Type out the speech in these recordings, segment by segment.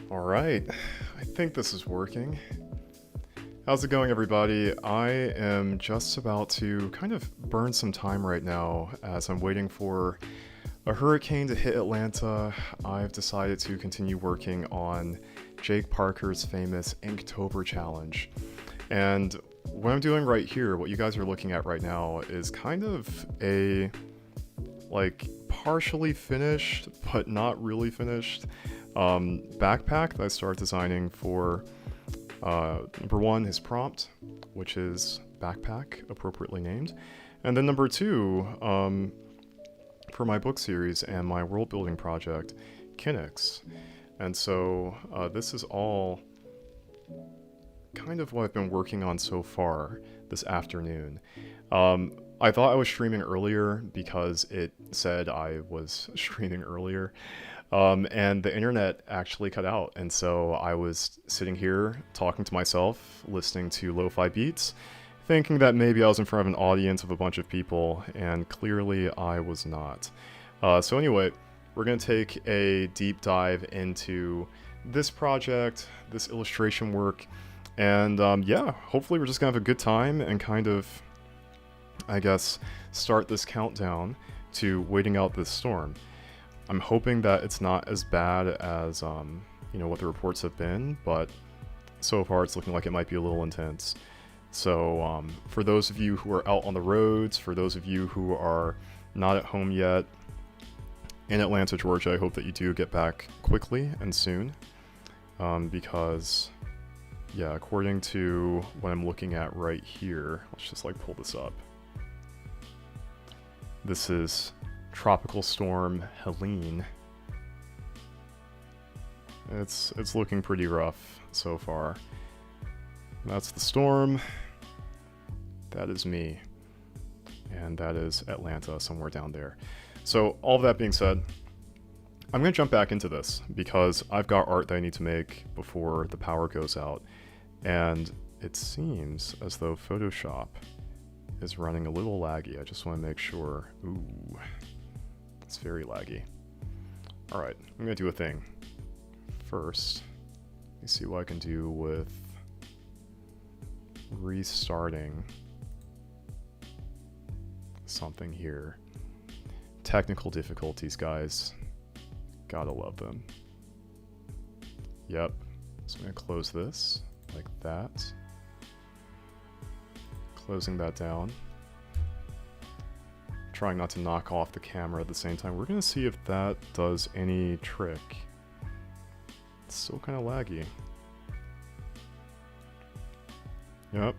All right, I think this is working. How's it going, everybody? I am just about to kind of burn some time right now as I'm waiting for a hurricane to hit Atlanta. I've decided to continue working on Jake Parker's famous Inktober challenge. And what I'm doing right here, what you guys are looking at right now, is kind of a partially finished, but not really finished backpack that I started designing for number one, his prompt, which is backpack, appropriately named, and then number two, for my book series and my world building project, Kinix. And so this is all kind of what I've been working on so far this afternoon. I thought I was streaming earlier because it said I was streaming earlier, and the internet actually cut out, and so I was sitting here talking to myself, listening to lo-fi beats, thinking that maybe I was in front of an audience of a bunch of people, and clearly I was not. So anyway, we're going to take a deep dive into this project, this illustration work, and yeah, hopefully we're just going to have a good time and kind of, I guess, start this countdown to waiting out this storm. I'm hoping that it's not as bad as, what the reports have been, but so far it's looking like it might be a little intense. So for those of you who are out on the roads, for those of you who are not at home yet in Atlanta, Georgia, I hope that you do get back quickly and soon, because, yeah, according to what I'm looking at right here, let's just pull this up. This is Tropical Storm Helene. It's looking pretty rough so far. That's the storm. That is me. And that is Atlanta, somewhere down there. So all of that being said, I'm going to jump back into this because I've got art that I need to make before the power goes out. And it seems as though Photoshop is running a little laggy. I just want to make sure. Ooh, it's very laggy. All right, I'm going to do a thing. First, let me see what I can do with restarting something here. Technical difficulties, guys. Gotta love them. Yep. So I'm going to close this like that. Closing that down. Trying not to knock off the camera at the same time. We're going to see if that does any trick. It's still kind of laggy. Yep.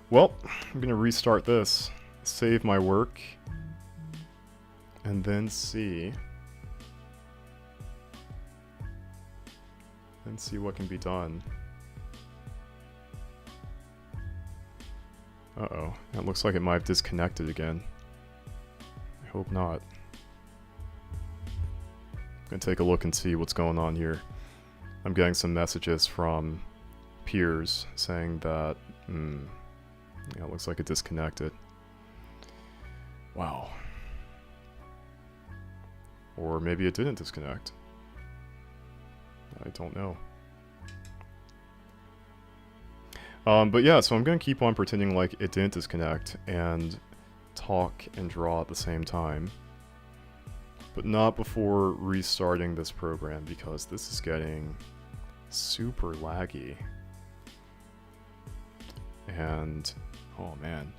Well, I'm going to restart this, save my work, and then see what can be done. Uh-oh, it looks like it might have disconnected again. I hope not. I'm gonna take a look and see what's going on here. I'm getting some messages from peers saying that, yeah, it looks like it disconnected. Wow. Or maybe it didn't disconnect. I don't know. But yeah, so I'm going to keep on pretending like it didn't disconnect and talk and draw at the same time. But not before restarting this program because this is getting super laggy. And, oh man.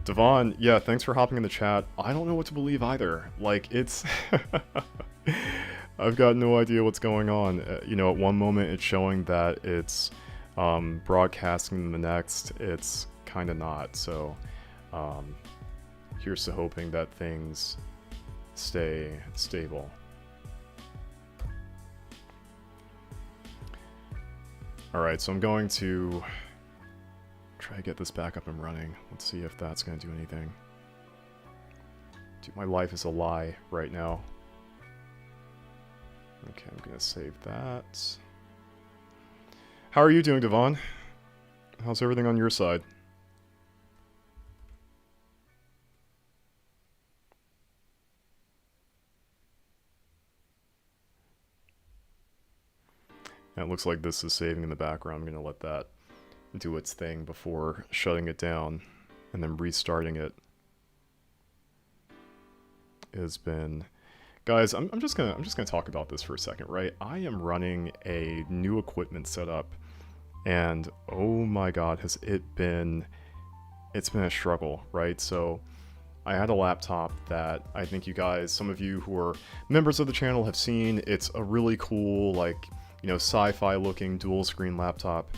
Devon, yeah, thanks for hopping in the chat. I don't know what to believe either. It's... I've got no idea what's going on. At one moment it's showing that it's broadcasting, the next it's kind of not. So here's to hoping that things stay stable. Alright, so I'm going to try to get this back up and running. Let's see if that's going to do anything. Dude, my life is a lie right now. Okay, I'm going to save that. How are you doing, Devon? How's everything on your side? And it looks like this is saving in the background. I'm going to let that do its thing before shutting it down and then restarting it. Has been, guys, I'm just gonna talk about this for a second, right? I am running a new equipment setup, and oh my god, has it been, it's been a struggle, right? So I had a laptop that I think you guys, some of you who are members of the channel, have seen. It's a really cool, like, you know, sci-fi looking dual screen laptop.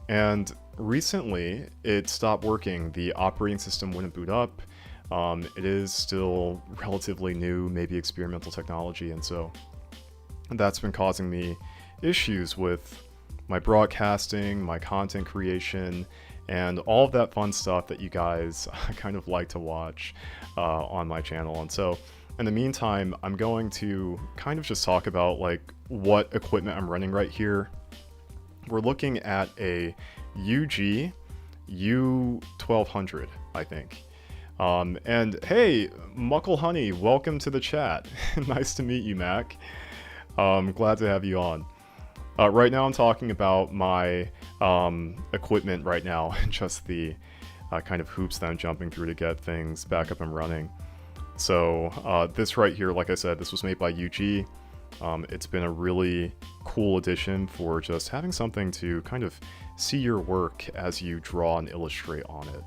And recently it stopped working. The operating system wouldn't boot up. It is still relatively new, maybe experimental technology, and so that's been causing me issues with my broadcasting, my content creation, and all of that fun stuff that you guys kind of like to watch on my channel. And so in the meantime, I'm going to kind of just talk about like what equipment I'm running right here. We're looking at a UG U1200, I think. And hey, Muckle Honey, welcome to the chat. Nice to meet you, Mac. Glad to have you on. Right now I'm talking about my equipment right now, just the kind of hoops that I'm jumping through to get things back up and running. So this right here, like I said, this was made by UG. It's been a really cool addition for just having something to kind of see your work as you draw and illustrate on it.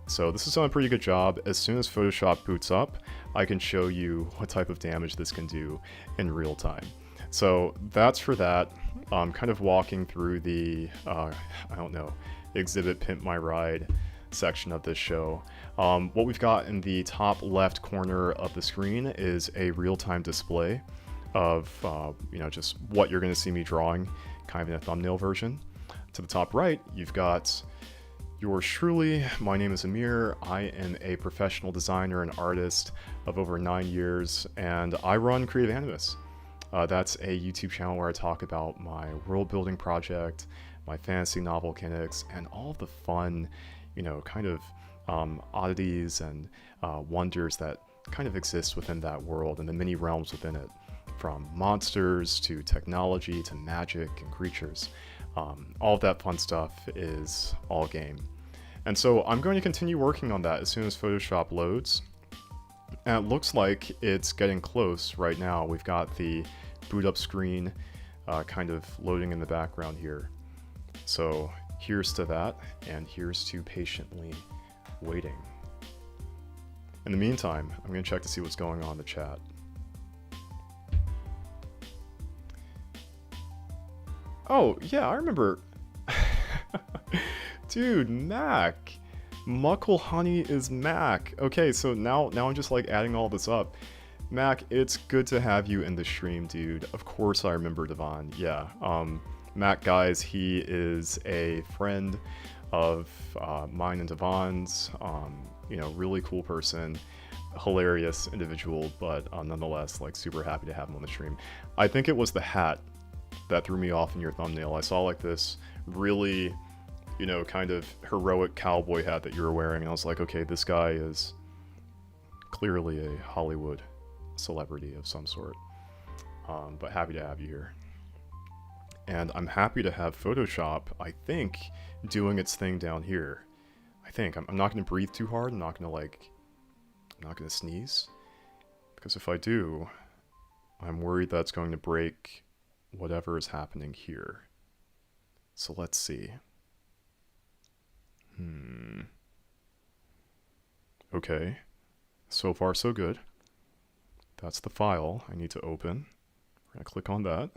So this has done a pretty good job. As soon as Photoshop boots up, I can show you what type of damage this can do in real time. So that's for that. I'm kind of walking through the, I don't know, exhibit Pimp My Ride section of this show. What we've got in the top left corner of the screen is a real-time display of, you know, just what you're going to see me drawing, kind of in a thumbnail version. To the top right, you've got yours truly. My name is Amir. I am a professional designer and artist of over 9 years, and I run Creative Animus. That's a YouTube channel where I talk about my world building project, my fantasy novel mechanics, and all of the fun, you know, kind of oddities and wonders that kind of exist within that world and the many realms within it, from monsters to technology to magic and creatures. All of that fun stuff is all game. And so I'm going to continue working on that as soon as Photoshop loads. And it looks like it's getting close right now. We've got the boot up screen kind of loading in the background here. So here's to that, and here's to patiently waiting. In the meantime, I'm going to check to see what's going on in the chat. Oh, yeah, I remember. Dude, Mac. Muckle Honey is Mac. Okay, so now I'm just like adding all this up. Mac, it's good to have you in the stream, dude. Of course I remember Devon. Yeah, Mac, guys, he is a friend of mine and Devon's. You know, really cool person, hilarious individual, but nonetheless, like, super happy to have him on the stream. I think it was the hat that threw me off in your thumbnail. I saw like this really, you know, kind of heroic cowboy hat that you were wearing, and I was like, okay, this guy is clearly a Hollywood celebrity of some sort. But happy to have you here. And I'm happy to have Photoshop, I think, doing its thing down here. I think. I'm not going to breathe too hard. I'm not going to sneeze. Because if I do, I'm worried that's going to break whatever is happening here. So let's see. Okay. So far, so good. That's the file I need to open. We're going to click on that.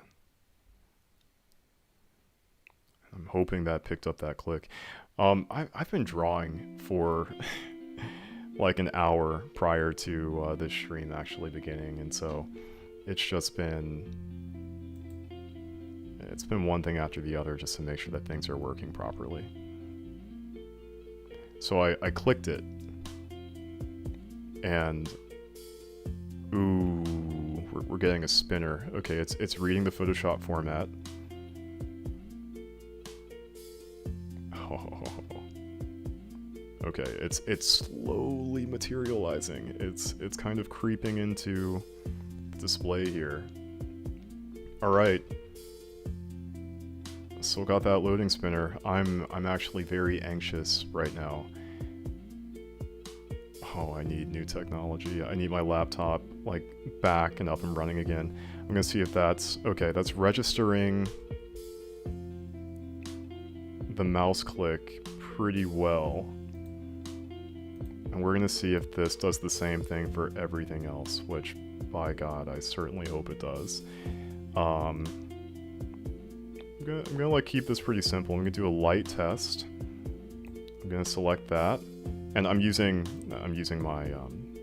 I'm hoping that picked up that click. I've been drawing for like an hour prior to this stream actually beginning, and so it's just been one thing after the other just to make sure that things are working properly. So I clicked it, and ooh, we're getting a spinner. Okay, it's reading the Photoshop format. Oh. Okay, it's slowly materializing. It's kind of creeping into the display here. All right. Still got that loading spinner. I'm actually very anxious right now. Oh, I need new technology. I need my laptop like back and up and running again. I'm gonna see if that's okay. That's registering the mouse click pretty well. And we're gonna see if this does the same thing for everything else, which by God, I certainly hope it does. I'm gonna like keep this pretty simple. I'm gonna do a light test. I'm gonna select that, and I'm using my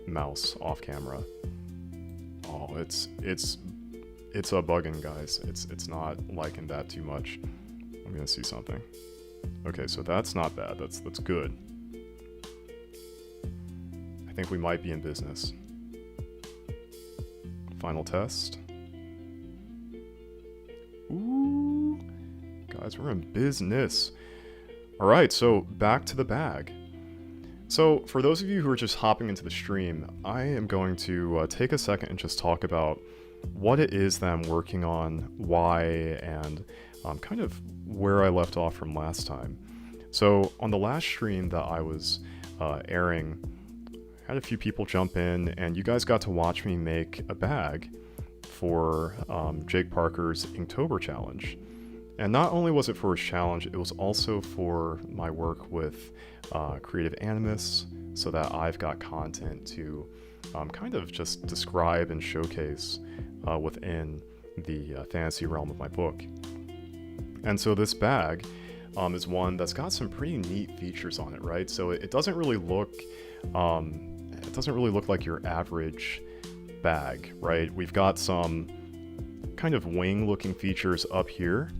mouse off camera. Oh, it's a bugging, guys. It's not liking that too much. I'm gonna see something. Okay, so that's not bad. That's good. I think we might be in business. Final test. Ooh, guys, we're in business. All right, so back to the bag. So for those of you who are just hopping into the stream, I am going to take a second and just talk about what it is that I'm working on, why, and kind of where I left off from last time. So on the last stream that I was airing, I had a few people jump in, and you guys got to watch me make a bag for Jake Parker's Inktober challenge. And not only was it for his challenge, it was also for my work with Creative Animus, so that I've got content to kind of just describe and showcase within the fantasy realm of my book. And so this bag is one that's got some pretty neat features on it, right? So it doesn't really look like your average bag, right? We've got some kind of wing-looking features up here,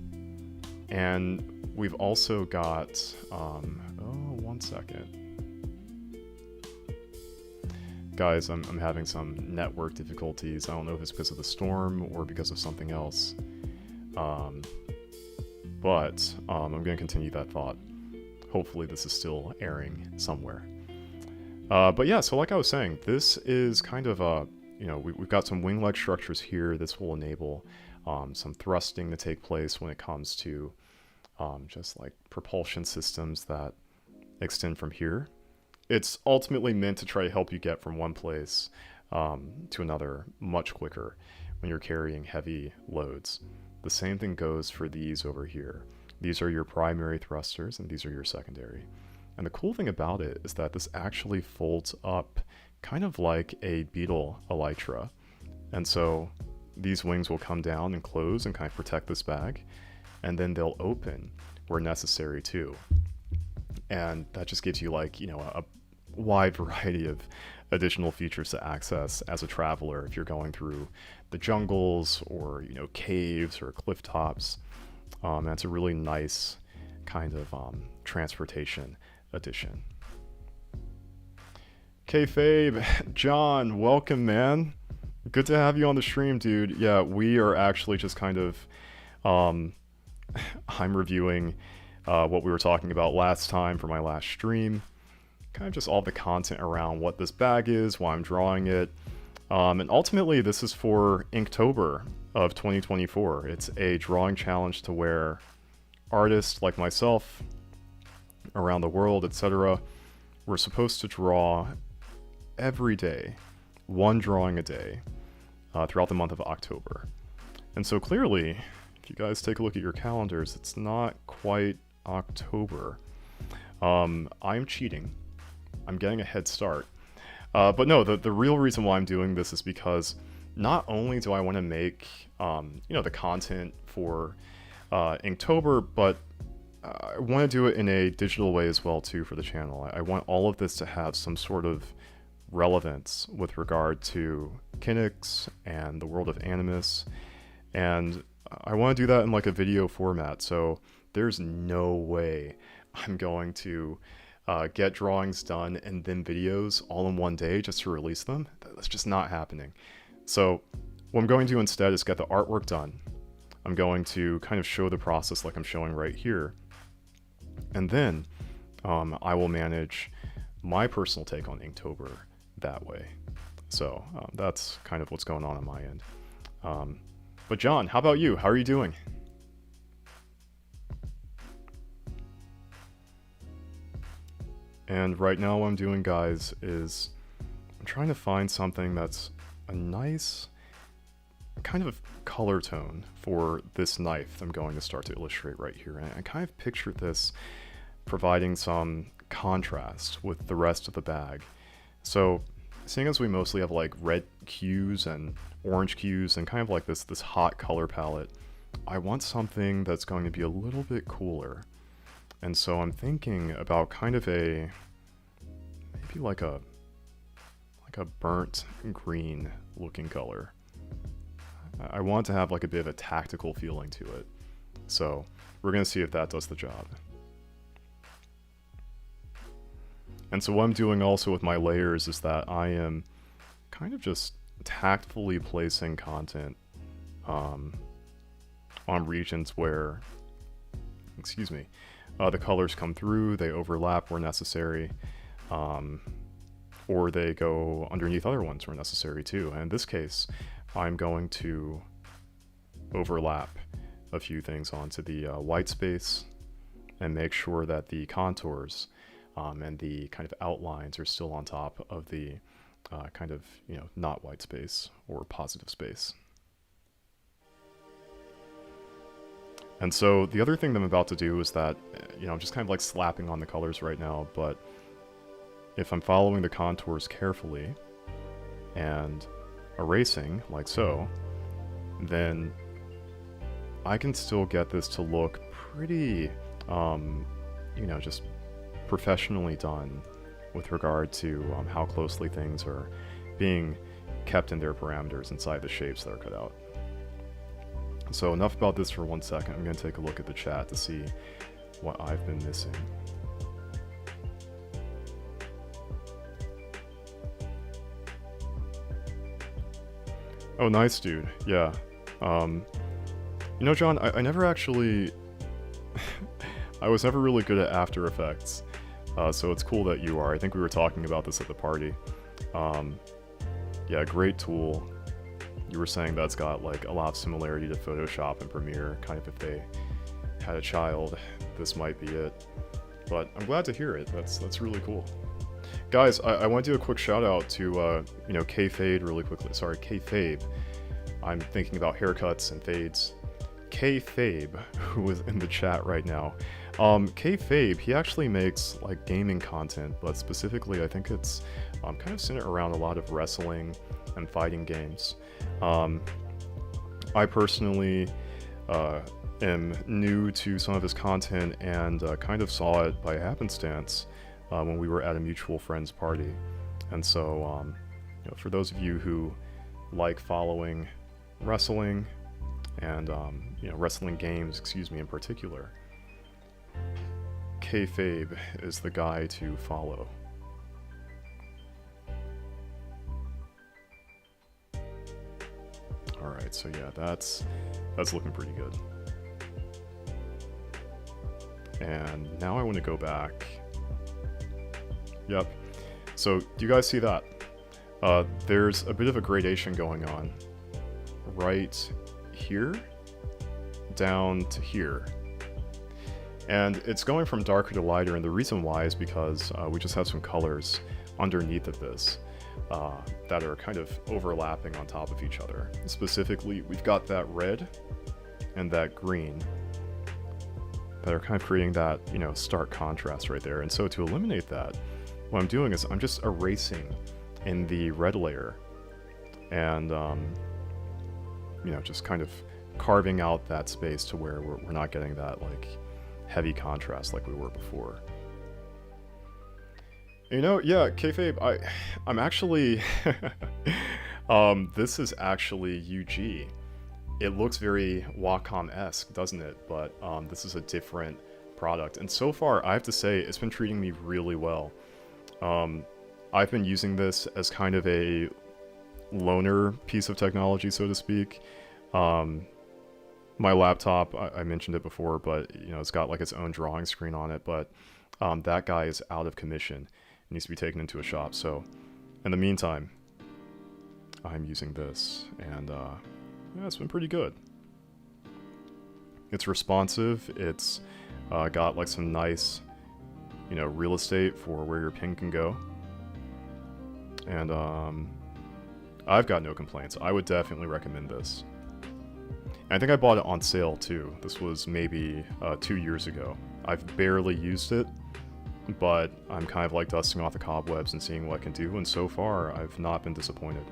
and we've also got one second. Guys, I'm having some network difficulties. I don't know if it's because of the storm or because of something else. But I'm going to continue that thought. Hopefully this is still airing somewhere. But yeah, so like I was saying, this is kind of a, we've got some wing-leg structures here. This will enable some thrusting to take place when it comes to just like propulsion systems that extend from here. It's ultimately meant to try to help you get from one place to another much quicker when you're carrying heavy loads. The same thing goes for these over here. These are your primary thrusters, and these are your secondary. And the cool thing about it is that this actually folds up kind of like a beetle elytra. And so these wings will come down and close and kind of protect this bag, and then they'll open where necessary too. And that just gives you like, a wide variety of additional features to access as a traveler if you're going through the jungles or, caves or cliff tops. That's a really nice kind of transportation addition. Kayfabe, John, welcome, man. Good to have you on the stream, dude. Yeah, we are actually just kind of, I'm reviewing what we were talking about last time for my last stream. Kind of just all the content around what this bag is, why I'm drawing it. And ultimately, this is for Inktober of 2024. It's a drawing challenge to where artists like myself around the world, etc., we're supposed to draw every day, one drawing a day, throughout the month of October. And so clearly, if you guys take a look at your calendars, it's not quite October. I'm cheating. I'm getting a head start. But no, the real reason why I'm doing this is because not only do I want to make, the content for Inktober, but I want to do it in a digital way as well too for the channel. I want all of this to have some sort of relevance with regard to Kinix and the world of Animus, and I want to do that in like a video format. So there's no way I'm going to get drawings done and then videos all in one day just to release them. That's just not happening. So what I'm going to do instead is get the artwork done. I'm going to kind of show the process like I'm showing right here. And then I will manage my personal take on Inktober that way. So that's kind of what's going on my end. But John, how about you? How are you doing? And right now what I'm doing, guys, is I'm trying to find something that's a nice kind of color tone for this knife I'm going to start to illustrate right here. And I kind of pictured this providing some contrast with the rest of the bag. So seeing as we mostly have like red cues and orange cues and kind of like this hot color palette, I want something that's going to be a little bit cooler. And so I'm thinking about kind of maybe like a burnt green looking color. I want to have like a bit of a tactical feeling to it. So we're going to see if that does the job. And so what I'm doing also with my layers is that I am kind of just tactfully placing content on regions where, the colors come through, they overlap where necessary, or they go underneath other ones where necessary too. And in this case, I'm going to overlap a few things onto the white space and make sure that the contours and the kind of outlines are still on top of the kind of, not white space or positive space. And so the other thing that I'm about to do is that, I'm just kind of like slapping on the colors right now, but if I'm following the contours carefully and erasing like so, then I can still get this to look pretty, just professionally done with regard to how closely things are being kept in their parameters inside the shapes that are cut out. So enough about this for 1 second. I'm going to take a look at the chat to see what I've been missing. Oh, nice, dude. Yeah. John, I never actually... I was never really good at After Effects, so it's cool that you are. I think we were talking about this at the party. Yeah, great tool. You were saying that's got like a lot of similarity to Photoshop and Premiere, kind of if they had a child, this might be it. But I'm glad to hear it. That's really cool. Guys, I want to do a quick shout out to, K-Fade really quickly. Sorry, K-Fabe. I'm thinking about haircuts and fades. K-Fabe, who is in the chat right now. K-Fabe, he actually makes like gaming content, but specifically I think it's kind of centered around a lot of wrestling and fighting games. I personally am new to some of his content and kind of saw it by happenstance when we were at a mutual friend's party. And so, for those of you who like following wrestling and, wrestling games, in particular, K-Fabe is the guy to follow. Alright, so yeah, that's looking pretty good. And now I want to go back. Yep. So, do you guys see that? There's a bit of a gradation going on. Right here, down to here. And it's going from darker to lighter, and the reason why is because we just have some colors underneath of this that are kind of overlapping on top of each other. Specifically, we've got that red and that green that are kind of creating that, stark contrast right there. And so to eliminate that, what I'm doing is I'm just erasing in the red layer and, just kind of carving out that space to where we're not getting that, like, heavy contrast like we were before. Yeah, Kayfabe, I'm actually... this is actually UG. It looks very Wacom-esque, doesn't it? But this is a different product. And so far, I have to say, it's been treating me really well. I've been using this as kind of a loner piece of technology, so to speak. My laptop, I mentioned it before, but it's got like its own drawing screen on it, but that guy is out of commission. It needs to be taken into a shop. So in the meantime, I'm using this, and yeah, it's been pretty good. It's responsive. It's got like some nice, real estate for where your pin can go. And I've got no complaints. I would definitely recommend this. And I think I bought it on sale too. This was maybe 2 years ago. I've barely used it, but I'm kind of like dusting off the cobwebs and seeing what I can do, and so far I've not been disappointed.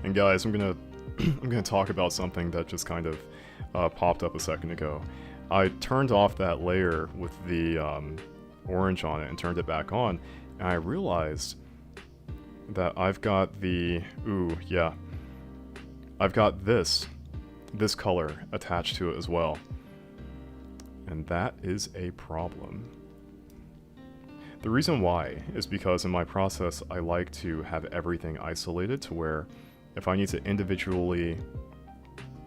And guys, I'm gonna talk about something that just kind of popped up a second ago. I turned off that layer with the orange on it and turned it back on, and I realized that I've got the I've got this color attached to it as well, and that is a problem. The reason why is because in my process I like to have everything isolated to where if I need to individually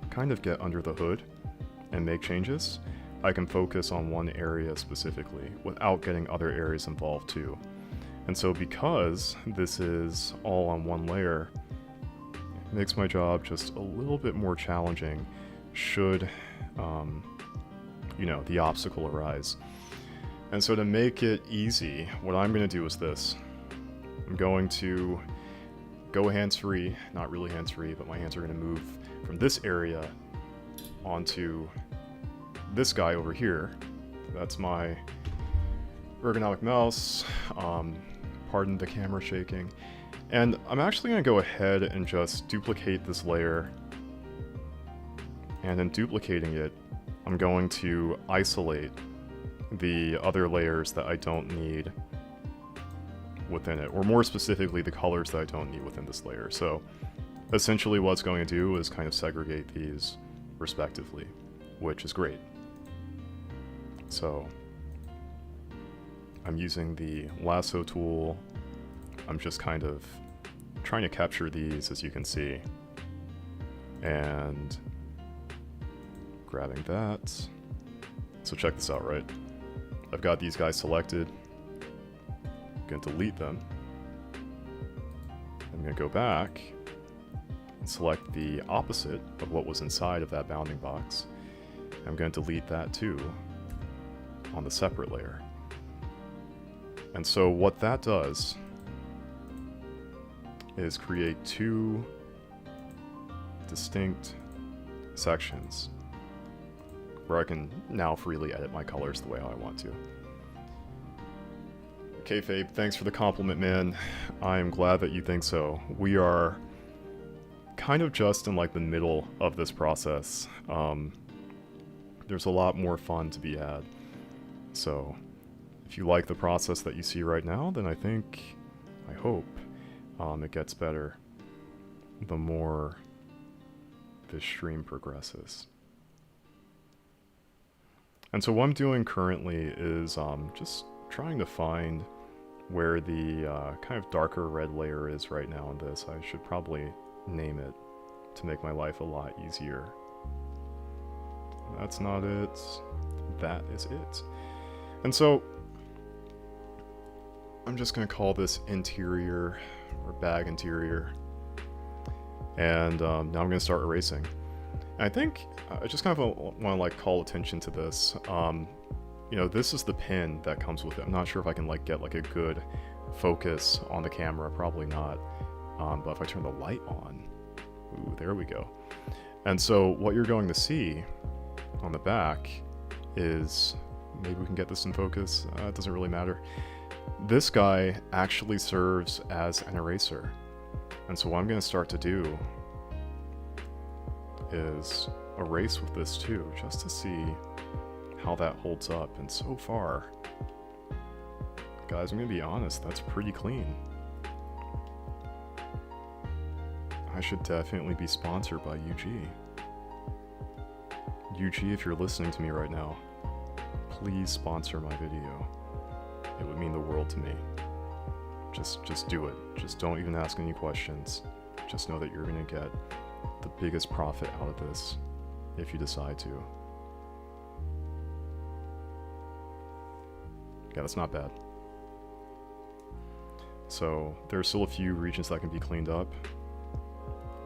kind of get under the hood and make changes, I can focus on one area specifically without getting other areas involved too. And so because this is all on one layer, it makes my job just a little bit more challenging should, the obstacle arise. And so to make it easy, what I'm going to do is this. I'm going to go hands-free, not really hands-free, but my hands are going to move from this area onto this guy over here. That's my ergonomic mouse. Pardon the camera shaking. And I'm actually going to go ahead and just duplicate this layer. And in duplicating it, I'm going to isolate the other layers that I don't need within it, or more specifically the colors that I don't need within this layer. So essentially what it's going to do is kind of segregate these respectively, which is great. So I'm using the lasso tool. I'm just kind of trying to capture these, as you can see, and grabbing that. So check this out, right? I've got these guys selected. I'm going to delete them. I'm going to go back and select the opposite of what was inside of that bounding box. I'm going to delete that too on the separate layer. And so what that does is create two distinct sections where I can now freely edit my colors the way I want to. Okay, Fabe, thanks for the compliment, man. I am glad that you think so. We are kind of just in like the middle of this process. There's a lot more fun to be had. So if you like the process that you see right now, then I hope it gets better the more this stream progresses. And so what I'm doing currently is just trying to find where the kind of darker red layer is right now in this. I should probably name it to make my life a lot easier. That's not it. That is it. And so I'm just going to call this interior or bag interior. And now I'm going to start erasing. And I think I just kind of want to like call attention to this. This is the pin that comes with it. I'm not sure if I can like get like a good focus on the camera. Probably not. But if I turn the light on, ooh, there we go. And so what you're going to see on the back is, maybe we can get this in focus. It doesn't really matter. This guy actually serves as an eraser. And so what I'm going to start to do is erase with this too, just to see how that holds up. And so far, guys, I'm going to be honest, that's pretty clean. I should definitely be sponsored by UG. UG, if you're listening to me right now, please sponsor my video. It would mean the world to me. Just do it. Just don't even ask any questions. Just know that you're going to get the biggest profit out of this if you decide to. Yeah, that's not bad. So there's still a few regions that can be cleaned up,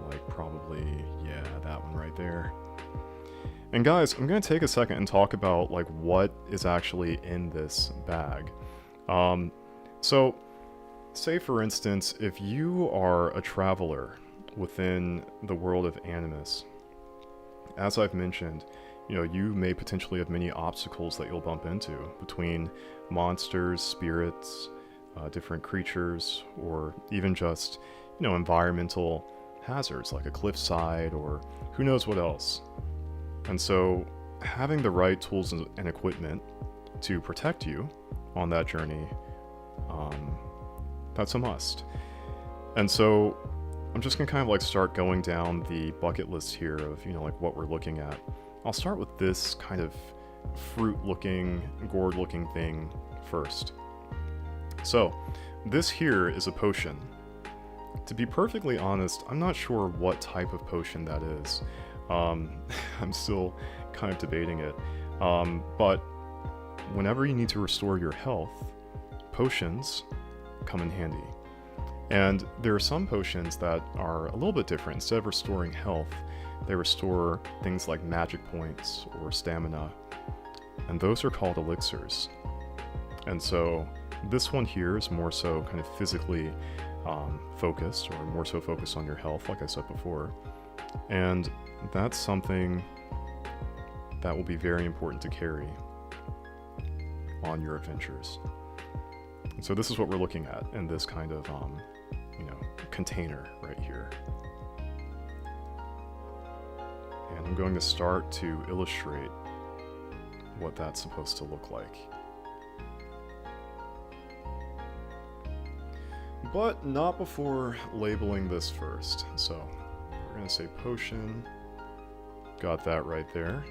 like probably, yeah, that one right there. And guys, I'm going to take a second and talk about like what is actually in this bag. So say for instance, if you are a traveler within the world of Animus, as I've mentioned, you know, you may potentially have many obstacles that you'll bump into between monsters, spirits, different creatures, or even just, you know, environmental hazards like a cliffside or who knows what else. And so having the right tools and equipment to protect you on that journey, that's a must. And so I'm just gonna kind of like start going down the bucket list here of, you know, like what we're looking at. I'll start with this kind of fruit-looking, gourd-looking thing first. So this here is a potion. To be perfectly honest, I'm not sure what type of potion that is. I'm still kind of debating it. But whenever you need to restore your health, potions come in handy. And there are some potions that are a little bit different. Instead of restoring health, they restore things like magic points or stamina. And those are called elixirs. And so this one here is more so kind of physically focused, or more so focused on your health, like I said before. And that's something that will be very important to carry on your adventures. And so this is what we're looking at in this kind of, you know, container right here. And I'm going to start to illustrate what that's supposed to look like. But not before labeling this first. So we're going to say potion. Got that right there.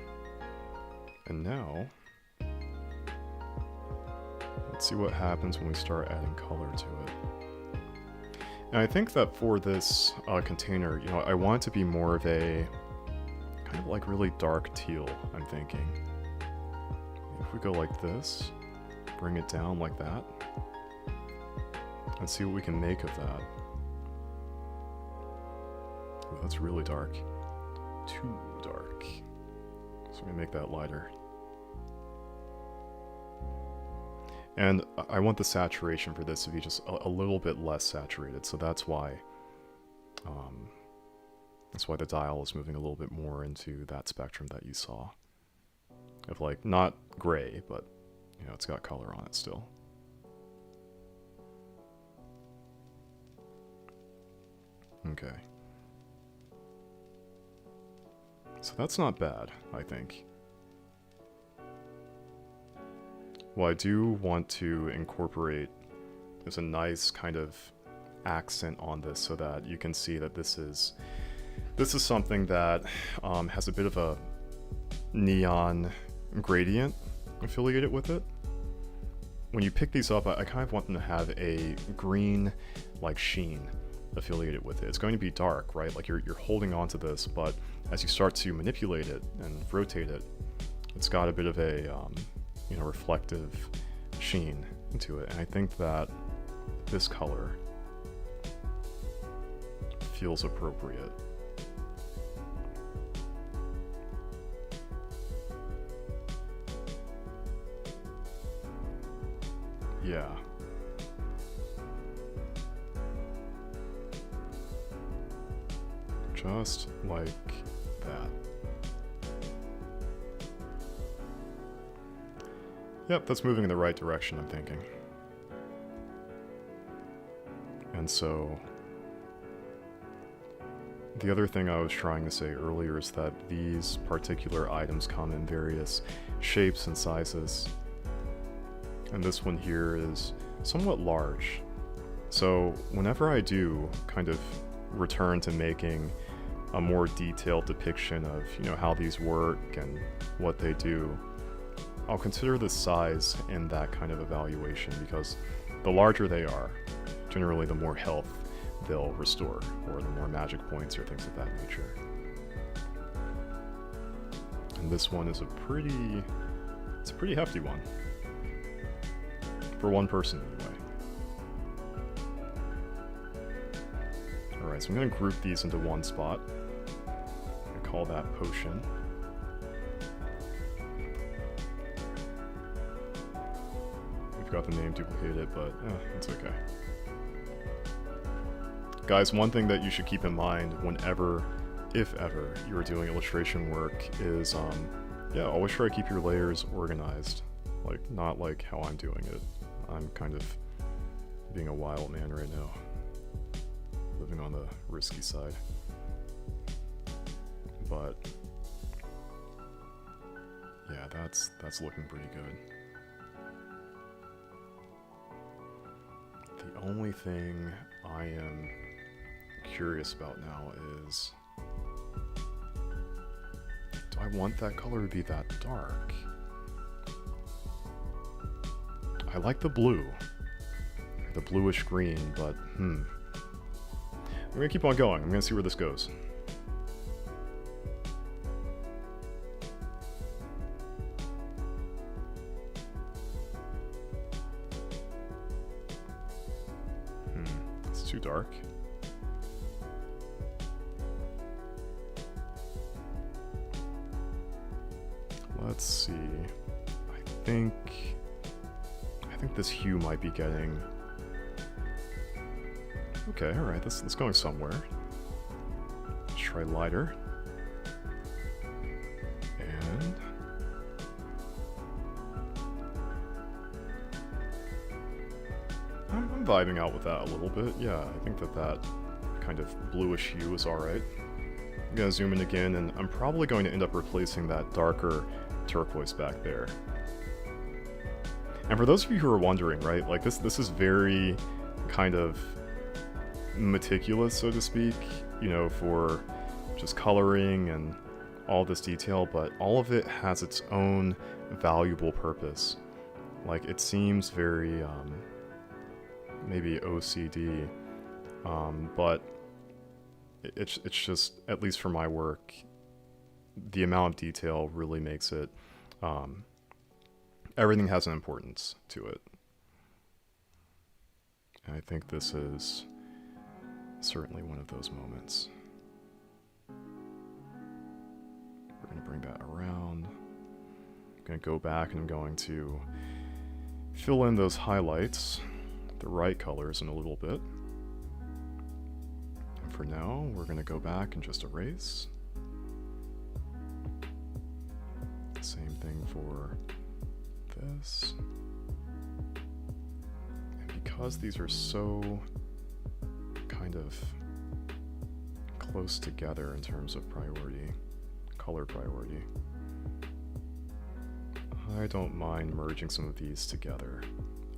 And now, let's see what happens when we start adding color to it. And I think that for this container, you know, I want it to be more of a kind of like really dark teal, I'm thinking. If we go like this, bring it down like that, and see what we can make of that. Ooh, that's really dark. Too dark. So I'm gonna make that lighter. And I want the saturation for this to be just a little bit less saturated, so that's why the dial is moving a little bit more into that spectrum that you saw. Of like, not gray, but, you know, it's got color on it still. Okay. So that's not bad, I think. Well, I do want to incorporate, there's a nice kind of accent on this so that you can see that this is something that has a bit of a neon gradient affiliated with it. When you pick these up, I kind of want them to have a green like sheen affiliated with it. It's going to be dark, right? Like you're holding on to this, but as you start to manipulate it and rotate it, it's got a bit of a you know, reflective sheen into it. And I think that this color feels appropriate. Yeah. Just like that. Yep, that's moving in the right direction, I'm thinking. And so, the other thing I was trying to say earlier is that these particular items come in various shapes and sizes. And this one here is somewhat large. So whenever I do kind of return to making a more detailed depiction of, you know, how these work and what they do, I'll consider the size in that kind of evaluation, because the larger they are, generally the more health they'll restore, or the more magic points or things of that nature. And this one is it's a pretty hefty one. For one person, anyway. Alright, so I'm going to group these into one spot. I'm going to call that potion. We've got the name duplicated, but it's okay. Guys, one thing that you should keep in mind whenever, if ever, you're doing illustration work is, yeah, always try to keep your layers organized. Like, not like how I'm doing it. I'm kind of being a wild man right now. Living on the risky side. But yeah, that's looking pretty good. The only thing I am curious about now is, do I want that color to be that dark? I like the blue, the bluish green, but I'm gonna keep on going. I'm gonna see where this goes. It's too dark. Let's see. I think this hue might be getting... Okay, alright, this is going somewhere. Let's try lighter. And... I'm vibing out with that a little bit. Yeah, I think that kind of bluish hue is alright. I'm gonna zoom in again, and I'm probably going to end up replacing that darker turquoise back there. And for those of you who are wondering, right, like this is very kind of meticulous, so to speak, you know, for just coloring and all this detail, but all of it has its own valuable purpose. Like, it seems very, maybe OCD, but it's just, at least for my work, the amount of detail really makes it, everything has an importance to it. And I think this is certainly one of those moments. We're going to bring that around. I'm going to go back and I'm going to fill in those highlights, the right colors in a little bit. And for now, we're going to go back and just erase. Same thing for this. And because these are so kind of close together in terms of priority, color priority, I don't mind merging some of these together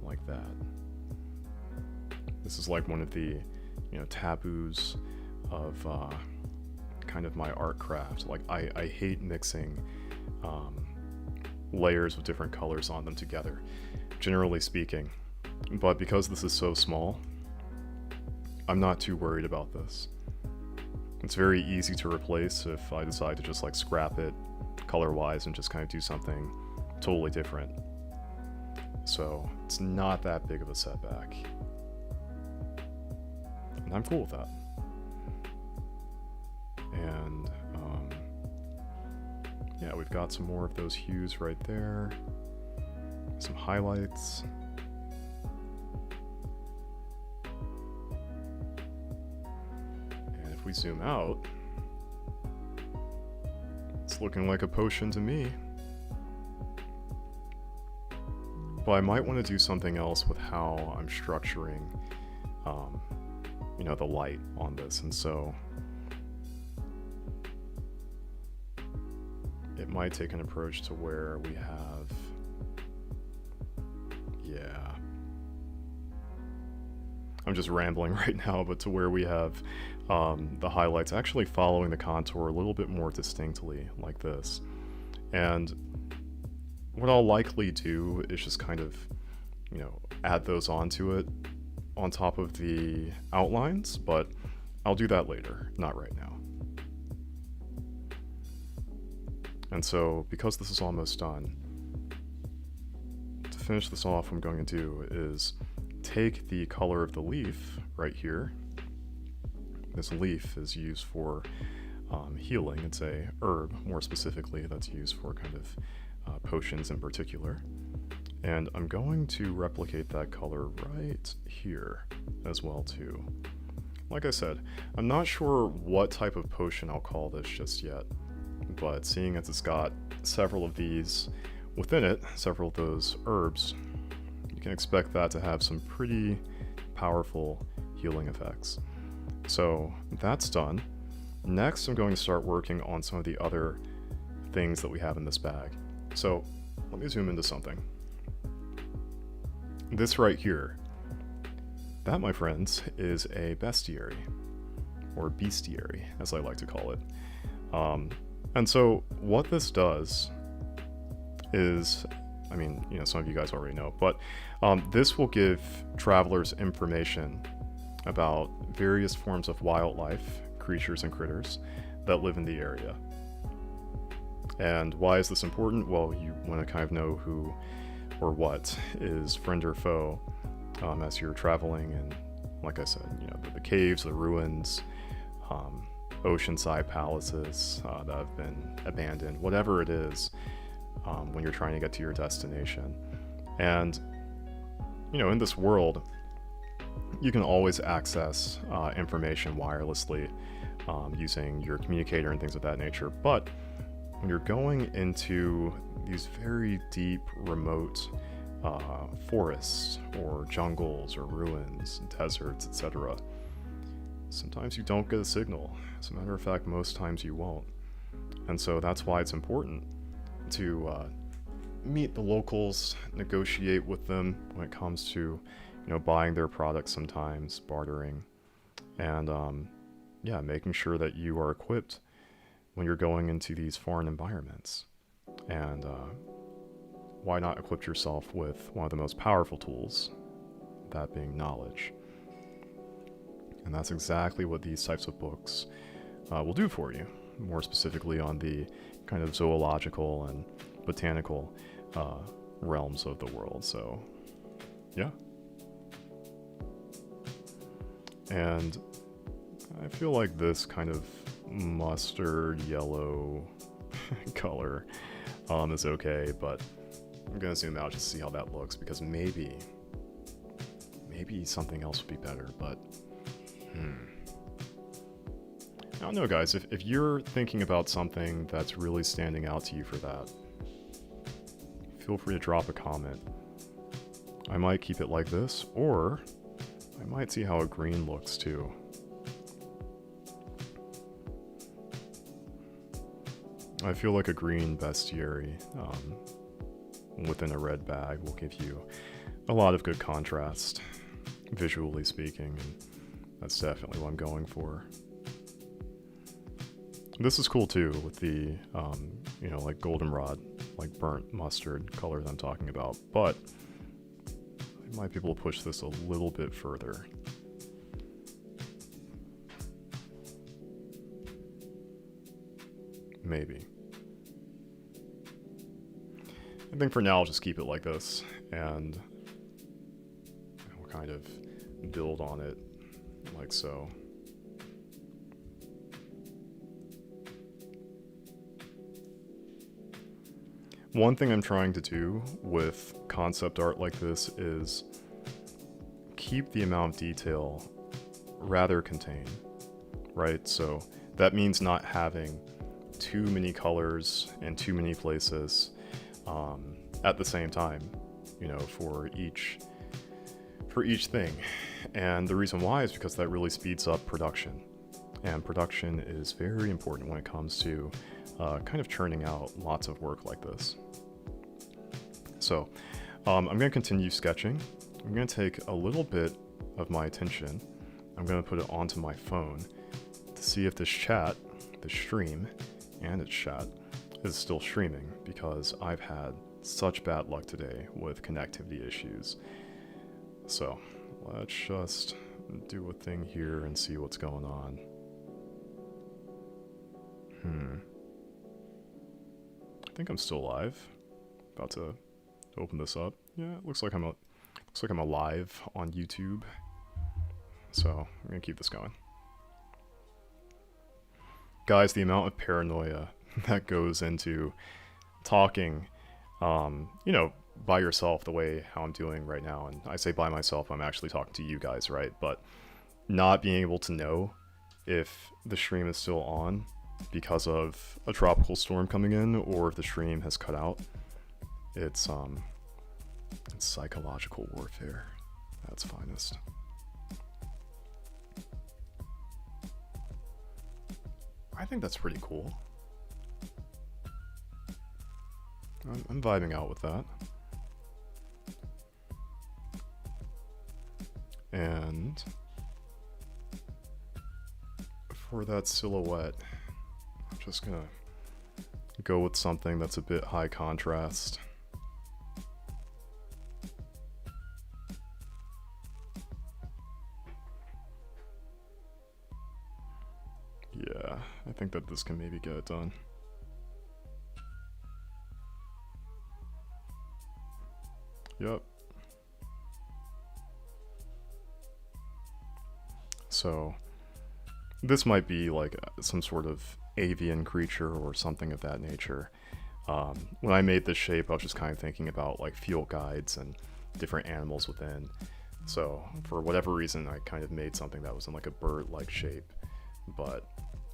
like that. This is like one of the, you know, taboos of kind of my art craft. Like, I hate mixing layers with different colors on them together, generally speaking. But because this is so small, I'm not too worried about this. It's very easy to replace if I decide to just like scrap it color-wise and just kind of do something totally different. So it's not that big of a setback. And I'm cool with that. And yeah, we've got some more of those hues right there. Some highlights. And if we zoom out, it's looking like a potion to me. But I might want to do something else with how I'm structuring, you know, the light on this. And so it might take an approach to where we have, yeah, I'm just rambling right now, but to where we have the highlights actually following the contour a little bit more distinctly, like this. And what I'll likely do is just kind of, you know, add those onto it on top of the outlines, but I'll do that later, not right now. And so, because this is almost done, to finish this off, what I'm going to do is take the color of the leaf right here, this leaf is used for healing. It's a herb, more specifically, that's used for kind of potions in particular. And I'm going to replicate that color right here as well too. Like I said, I'm not sure what type of potion I'll call this just yet, but seeing as it's got several of these within it, several of those herbs, you can expect that to have some pretty powerful healing effects. So that's done. Next, I'm going to start working on some of the other things that we have in this bag. So let me zoom into something. This right here, that, my friends, is a bestiary, or bestiary, as I like to call it. And so what this does is, I mean, you know, some of you guys already know, but this will give travelers information about various forms of wildlife, creatures and critters that live in the area. And why is this important? Well, you want to kind of know who or what is friend or foe as you're traveling, and like I said, you know, the caves, the ruins, oceanside palaces that have been abandoned, whatever it is, when you're trying to get to your destination. And you know, in this world, you can always access information wirelessly using your communicator and things of that nature. But when you're going into these very deep, remote forests or jungles or ruins, deserts, etc., sometimes you don't get a signal. As a matter of fact, most times you won't. And so that's why it's important to meet the locals, negotiate with them when it comes to, you know, buying their products sometimes, bartering, and yeah, making sure that you are equipped when you're going into these foreign environments. And why not equip yourself with one of the most powerful tools, that being knowledge. And that's exactly what these types of books will do for you, more specifically on the kind of zoological and botanical realms of the world. So yeah. And I feel like this kind of mustard yellow color is okay, but I'm gonna zoom out just to see how that looks, because maybe something else would be better, but I don't know, guys. If you're thinking about something that's really standing out to you for that, feel free to drop a comment. I might keep it like this, or I might see how a green looks too. I feel like a green bestiary within a red bag will give you a lot of good contrast, visually speaking, and that's definitely what I'm going for. This is cool too, with the, you know, like goldenrod, like burnt mustard color that I'm talking about, but I might be able to push this a little bit further. Maybe. I think for now I'll just keep it like this, and we'll kind of build on it like so. One thing I'm trying to do with concept art like this is keep the amount of detail rather contained, right? So that means not having too many colors in too many places at the same time, you know, for each thing. And the reason why is because that really speeds up production, and production is very important when it comes to kind of churning out lots of work like this. So I'm going to continue sketching. I'm going to take a little bit of my attention. I'm going to put it onto my phone to see if this stream and its chat is still streaming, because I've had such bad luck today with connectivity issues. So let's just do a thing here and see what's going on. I think I'm still live. About to open this up. Yeah, it looks like I'm alive on YouTube. So I'm gonna keep this going. Guys, the amount of paranoia that goes into talking, you know, by yourself the way how I'm doing right now, and I say by myself, I'm actually talking to you guys, right? But not being able to know if the stream is still on because of a tropical storm coming in, or if the stream has cut out, it's psychological warfare at its finest. I think that's pretty cool. I'm vibing out with that. And for that silhouette, I'm just gonna go with something that's a bit high contrast. Yeah, I think that this can maybe get it done. Yep. So this might be like some sort of avian creature or something of that nature. When I made this shape, I was just kind of thinking about like field guides and different animals within. So for whatever reason, I kind of made something that was in like a bird-like shape. But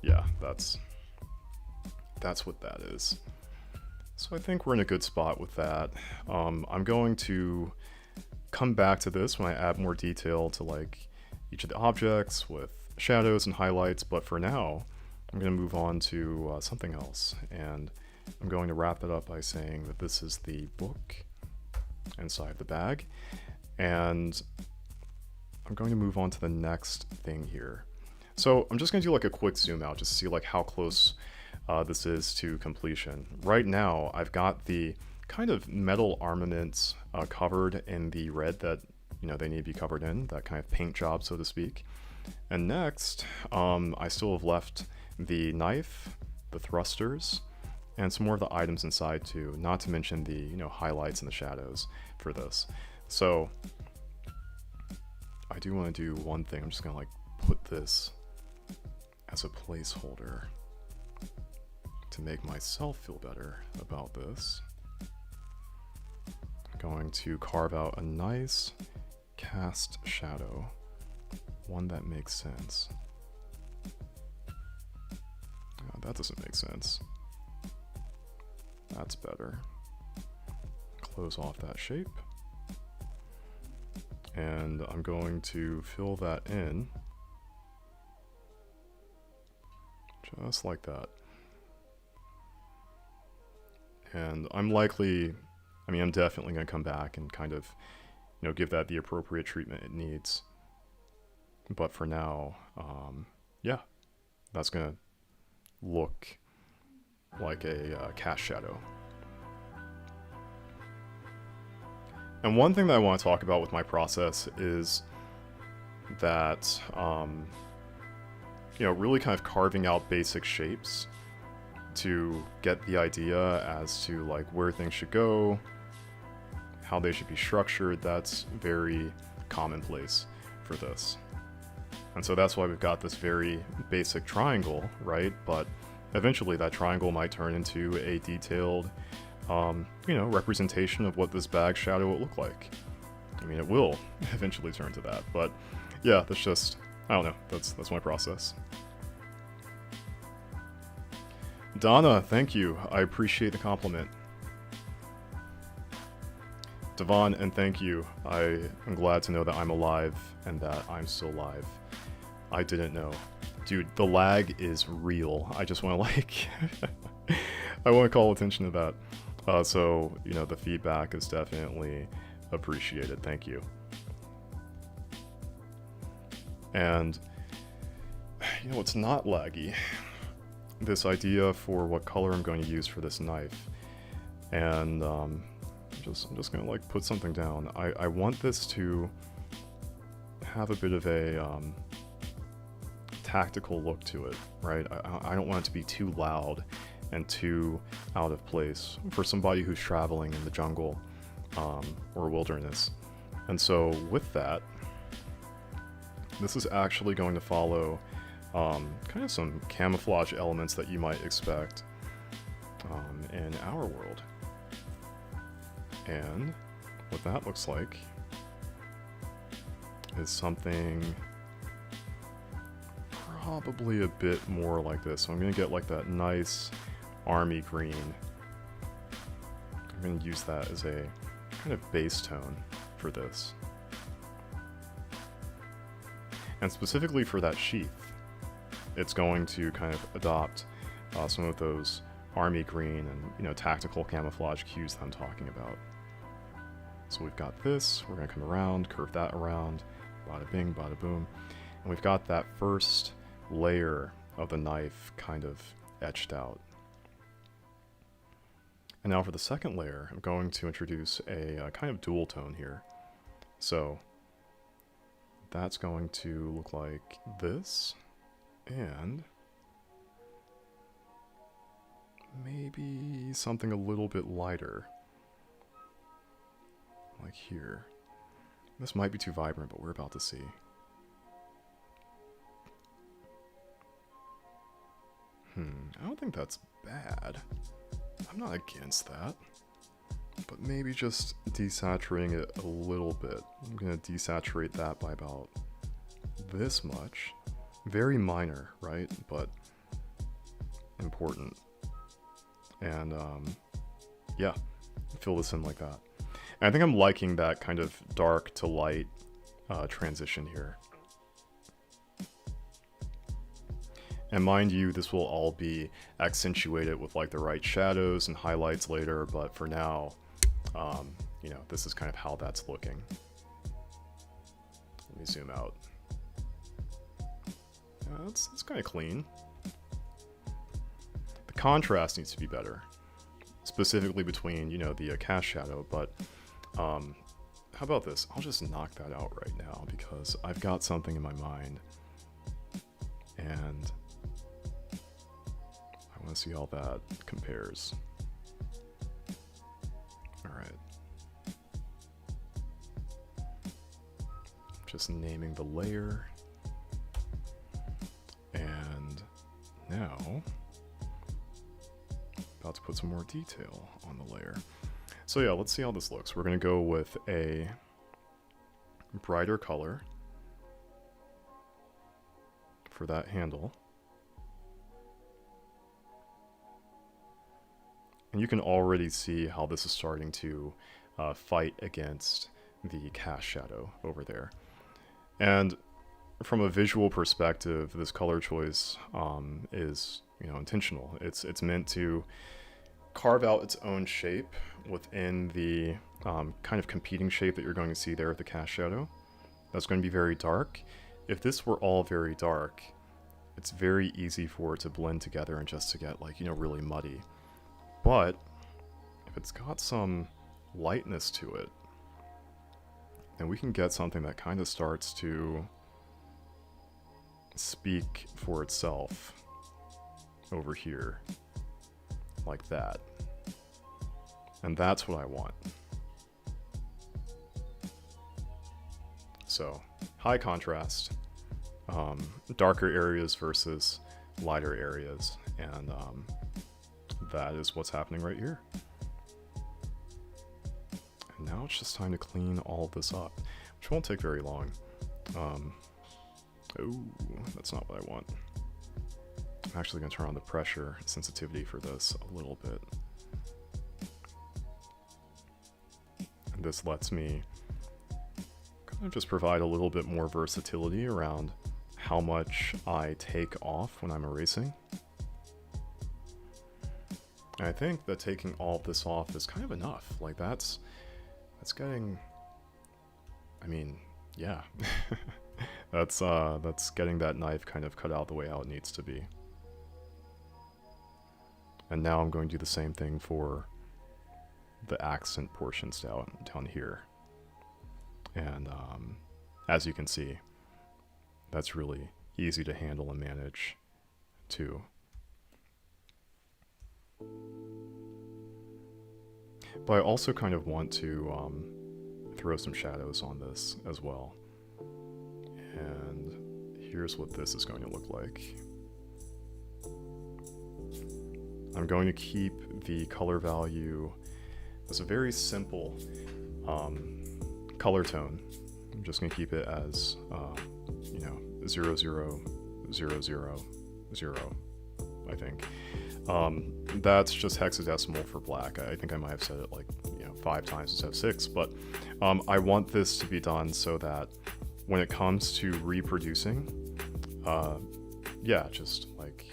yeah, that's what that is. So I think we're in a good spot with that. I'm going to come back to this when I add more detail to like each of the objects with shadows and highlights, but for now, I'm going to move on to something else, and I'm going to wrap it up by saying that this is the book inside the bag, and I'm going to move on to the next thing here. So I'm just going to do like a quick zoom out just to see like how close this is to completion. Right now, I've got the kind of metal armaments covered in the red that, you know, they need to be covered in, that kind of paint job, so to speak. And next, I still have left the knife, the thrusters, and some more of the items inside too, not to mention the, you know, highlights and the shadows for this. So I do want to do one thing. I'm just going to like put this as a placeholder to make myself feel better about this. I'm going to carve out a nice cast shadow, one that makes sense. That doesn't make sense. That's better. Close off that shape. And I'm going to fill that in just like that. And I'm definitely going to come back and kind of, you know, give that the appropriate treatment it needs. But for now, yeah, that's going to look like a cast shadow. And one thing that I want to talk about with my process is that, you know, really kind of carving out basic shapes to get the idea as to like where things should go, how they should be structured. That's very commonplace for this. And so that's why we've got this very basic triangle, right? But eventually that triangle might turn into a detailed, you know, representation of what this bag shadow will look like. I mean, it will eventually turn to that, but yeah, that's just, I don't know, that's my process. Donna, thank you. I appreciate the compliment. Devon, and thank you. I am glad to know that I'm alive and that I'm still alive. I didn't know. Dude, the lag is real. I just want to like, I want to call attention to that. So, you know, the feedback is definitely appreciated. Thank you. And, you know, it's not laggy. This idea for what color I'm going to use for this knife. And I'm just going to like put something down. I want this to have a bit of a tactical look to it, right? I don't want it to be too loud and too out of place for somebody who's traveling in the jungle or wilderness. And so with that, this is actually going to follow kind of some camouflage elements that you might expect in our world. And what that looks like is something probably a bit more like this. So I'm going to get like that nice army green. I'm going to use that as a kind of base tone for this. And specifically for that sheath, it's going to kind of adopt some of those army green and, you know, tactical camouflage cues that I'm talking about. So we've got this, we're going to come around, curve that around, bada bing, bada boom. And we've got that first layer of the knife kind of etched out. And now for the second layer, I'm going to introduce a kind of dual tone here. So that's going to look like this, and maybe something a little bit lighter, like here. This might be too vibrant, but we're about to see. I don't think that's bad. I'm not against that. But maybe just desaturating it a little bit. I'm going to desaturate that by about this much. Very minor, right? But important. And yeah, fill this in like that. And I think I'm liking that kind of dark to light transition here. And mind you, this will all be accentuated with like the right shadows and highlights later, but for now, you know, this is kind of how that's looking. Let me zoom out. It's kind of clean. The contrast needs to be better, specifically between, you know, the cast shadow, but how about this? I'll just knock that out right now because I've got something in my mind, and I want to see how that compares. Alright. Just naming the layer. And now, about to put some more detail on the layer. So yeah, let's see how this looks. We're going to go with a brighter color for that handle. And you can already see how this is starting to fight against the cast shadow over there. And from a visual perspective, this color choice is, you know, intentional. It's meant to carve out its own shape within the kind of competing shape that you're going to see there with the cast shadow. That's going to be very dark. If this were all very dark, it's very easy for it to blend together and just to get, like, you know, really muddy. But if it's got some lightness to it, then we can get something that kind of starts to speak for itself over here, like that. And that's what I want. So, high contrast, darker areas versus lighter areas, and that is what's happening right here. And now it's just time to clean all of this up, which won't take very long. Oh, that's not what I want. I'm actually going to turn on the pressure sensitivity for this a little bit. And this lets me kind of just provide a little bit more versatility around how much I take off when I'm erasing. And I think that taking all of this off is kind of enough. Like that's getting, I mean, yeah. That's getting that knife kind of cut out the way how it needs to be. And now I'm going to do the same thing for the accent portions down here. And as you can see, that's really easy to handle and manage too. But I also kind of want to throw some shadows on this as well. And here's what this is going to look like. I'm going to keep the color value as a very simple color tone. I'm just going to keep it as, 0, 0, 0, 0, 0, I think. That's just hexadecimal for black. I think I might have said it like 5 times instead of 6, but I want this to be done so that when it comes to reproducing, just like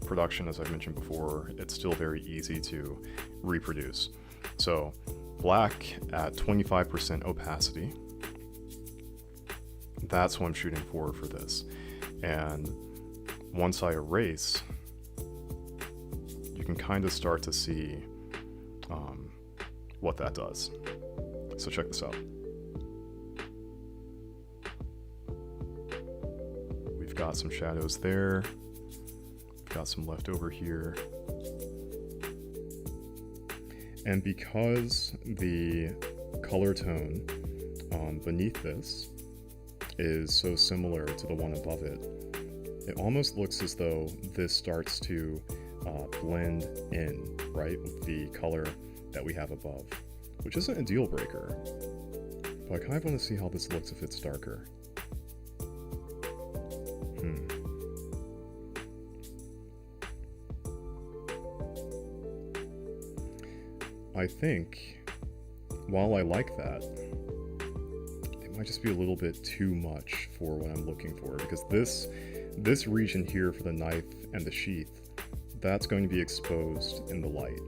production, as I've mentioned before, it's still very easy to reproduce. So black at 25% opacity, that's what I'm shooting for this. And once I erase, you can kind of start to see what that does. So check this out. We've got some shadows there. We've got some left over here. And because the color tone beneath this is so similar to the one above it, it almost looks as though this starts to blend in, right, with the color that we have above, which isn't a deal breaker, but I kind of want to see how this looks if it's darker. I think, while I like that, it might just be a little bit too much for what I'm looking for, because this region here for the knife and the sheath, that's going to be exposed in the light.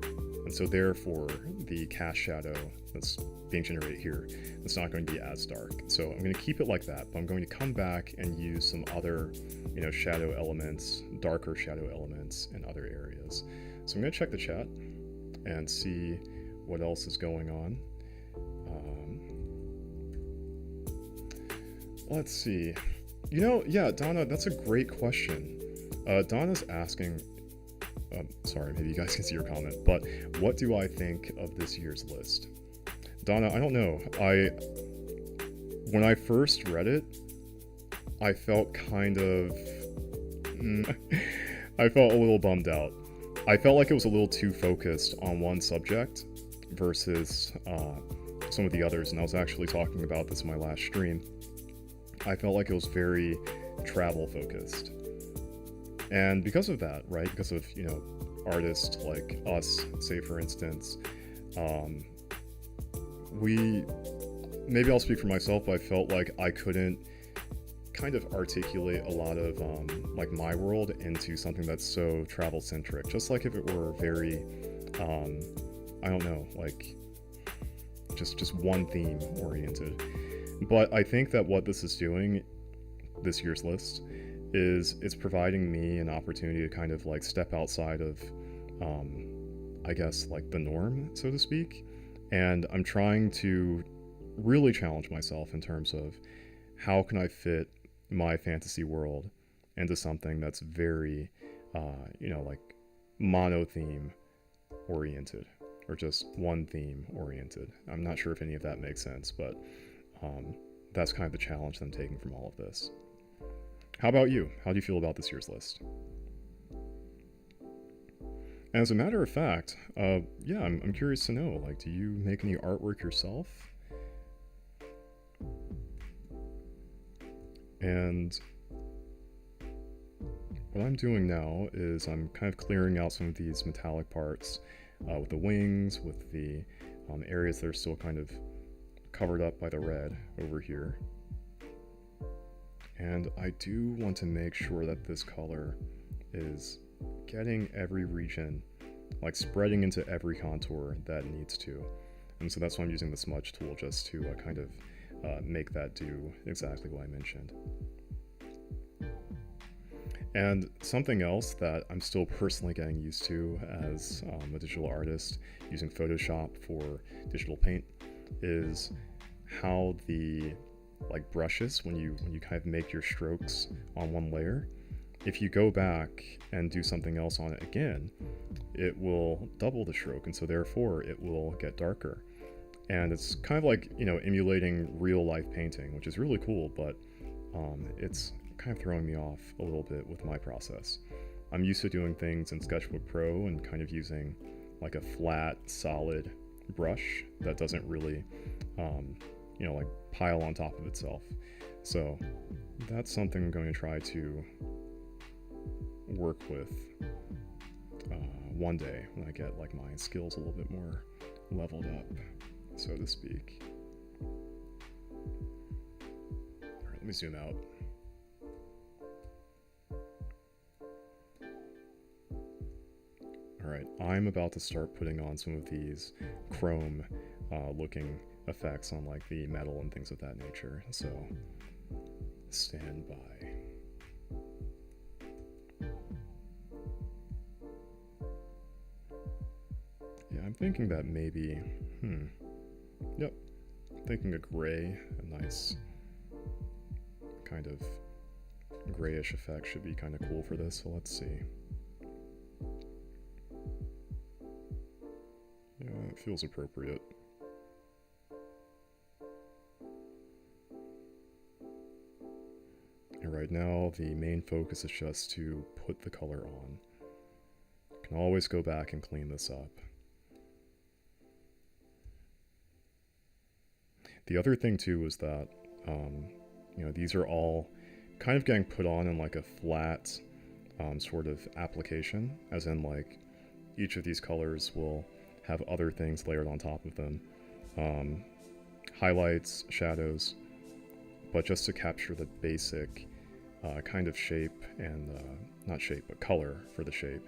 And so therefore, the cast shadow that's being generated here, it's not going to be as dark. So I'm going to keep it like that, but I'm going to come back and use some other, shadow elements, darker shadow elements in other areas. So I'm going to check the chat and see what else is going on. Let's see. Donna, that's a great question. Donna's asking, sorry, maybe you guys can see your comment, but what do I think of this year's list? Donna, I don't know. When I first read it, I felt kind of, I felt a little bummed out. I felt like it was a little too focused on one subject versus some of the others, and I was actually talking about this in my last stream. I felt like it was very travel focused. And because of that, right, because of, artists like us, say for instance, maybe I'll speak for myself, but I felt like I couldn't kind of articulate a lot of like my world into something that's so travel centric, just like if it were very, I don't know, like just one theme oriented. But I think that what this is doing, this year's list, is it's providing me an opportunity to kind of like step outside of, I guess, like the norm, so to speak. And I'm trying to really challenge myself in terms of how can I fit my fantasy world into something that's very, like mono-theme oriented, or just one theme oriented. I'm not sure if any of that makes sense, but that's kind of the challenge that I'm taking from all of this. How about you? How do you feel about this year's list? As a matter of fact, I'm curious to know, like, do you make any artwork yourself? And what I'm doing now is I'm kind of clearing out some of these metallic parts with the wings, with the areas that are still kind of covered up by the red over here. And I do want to make sure that this color is getting every region, like spreading into every contour that it needs to. And so that's why I'm using the smudge tool, just to kind of make that do exactly what I mentioned. And something else that I'm still personally getting used to as a digital artist using Photoshop for digital paint is how the brushes, when you kind of make your strokes on one layer, if you go back and do something else on it again, it will double the stroke, and so therefore it will get darker. And it's kind of like, emulating real life painting, which is really cool, but it's kind of throwing me off a little bit with my process. I'm used to doing things in Sketchbook Pro and kind of using like a flat, solid brush that doesn't really, like pile on top of itself. So that's something I'm going to try to work with one day when I get like my skills a little bit more leveled up, so to speak. All right, let me zoom out. Alright, I'm about to start putting on some of these chrome looking effects on like the metal and things of that nature, so stand by. Yeah, I'm thinking that maybe, yep, I'm thinking a gray, a nice kind of grayish effect should be kind of cool for this, so let's see. Yeah, it feels appropriate. And right now, the main focus is just to put the color on. Can always go back and clean this up. The other thing too is that, these are all kind of getting put on in like a flat sort of application, as in like each of these colors will have other things layered on top of them. Highlights, shadows, but just to capture the basic kind of shape and, not shape, but color for the shape.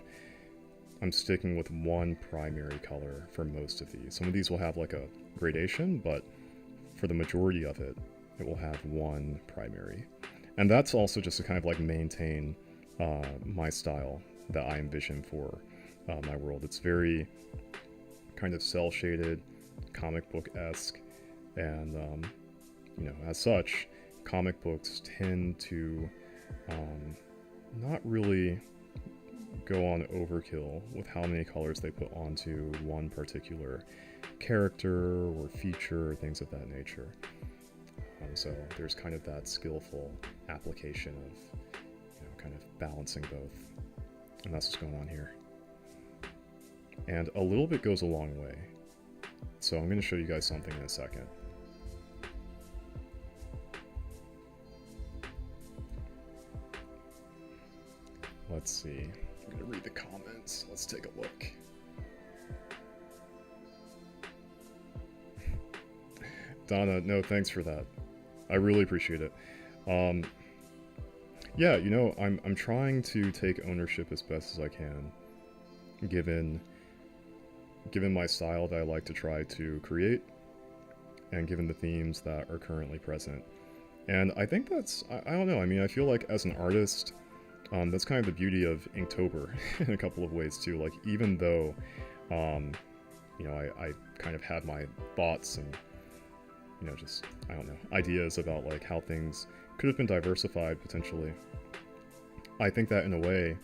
I'm sticking with one primary color for most of these. Some of these will have like a gradation, but for the majority of it, it will have one primary. And that's also just to kind of like maintain my style that I envision for my world. It's very kind of cel-shaded, comic book-esque, and as such, comic books tend to not really go on overkill with how many colors they put onto one particular character or feature or things of that nature. So there's kind of that skillful application of kind of balancing both, and that's what's going on here. And a little bit goes a long way. So I'm going to show you guys something in a second. Let's see. I'm going to read the comments. Let's take a look. Donna, no, thanks for that. I really appreciate it. Yeah, I'm trying to take ownership as best as I can, given my style that I like to try to create, and given the themes that are currently present. And I think that's, I don't know, I mean, I feel like as an artist, that's kind of the beauty of Inktober in a couple of ways too. Like, even though, I kind of had my thoughts and, just, I don't know, ideas about like how things could have been diversified potentially. I think that in a way,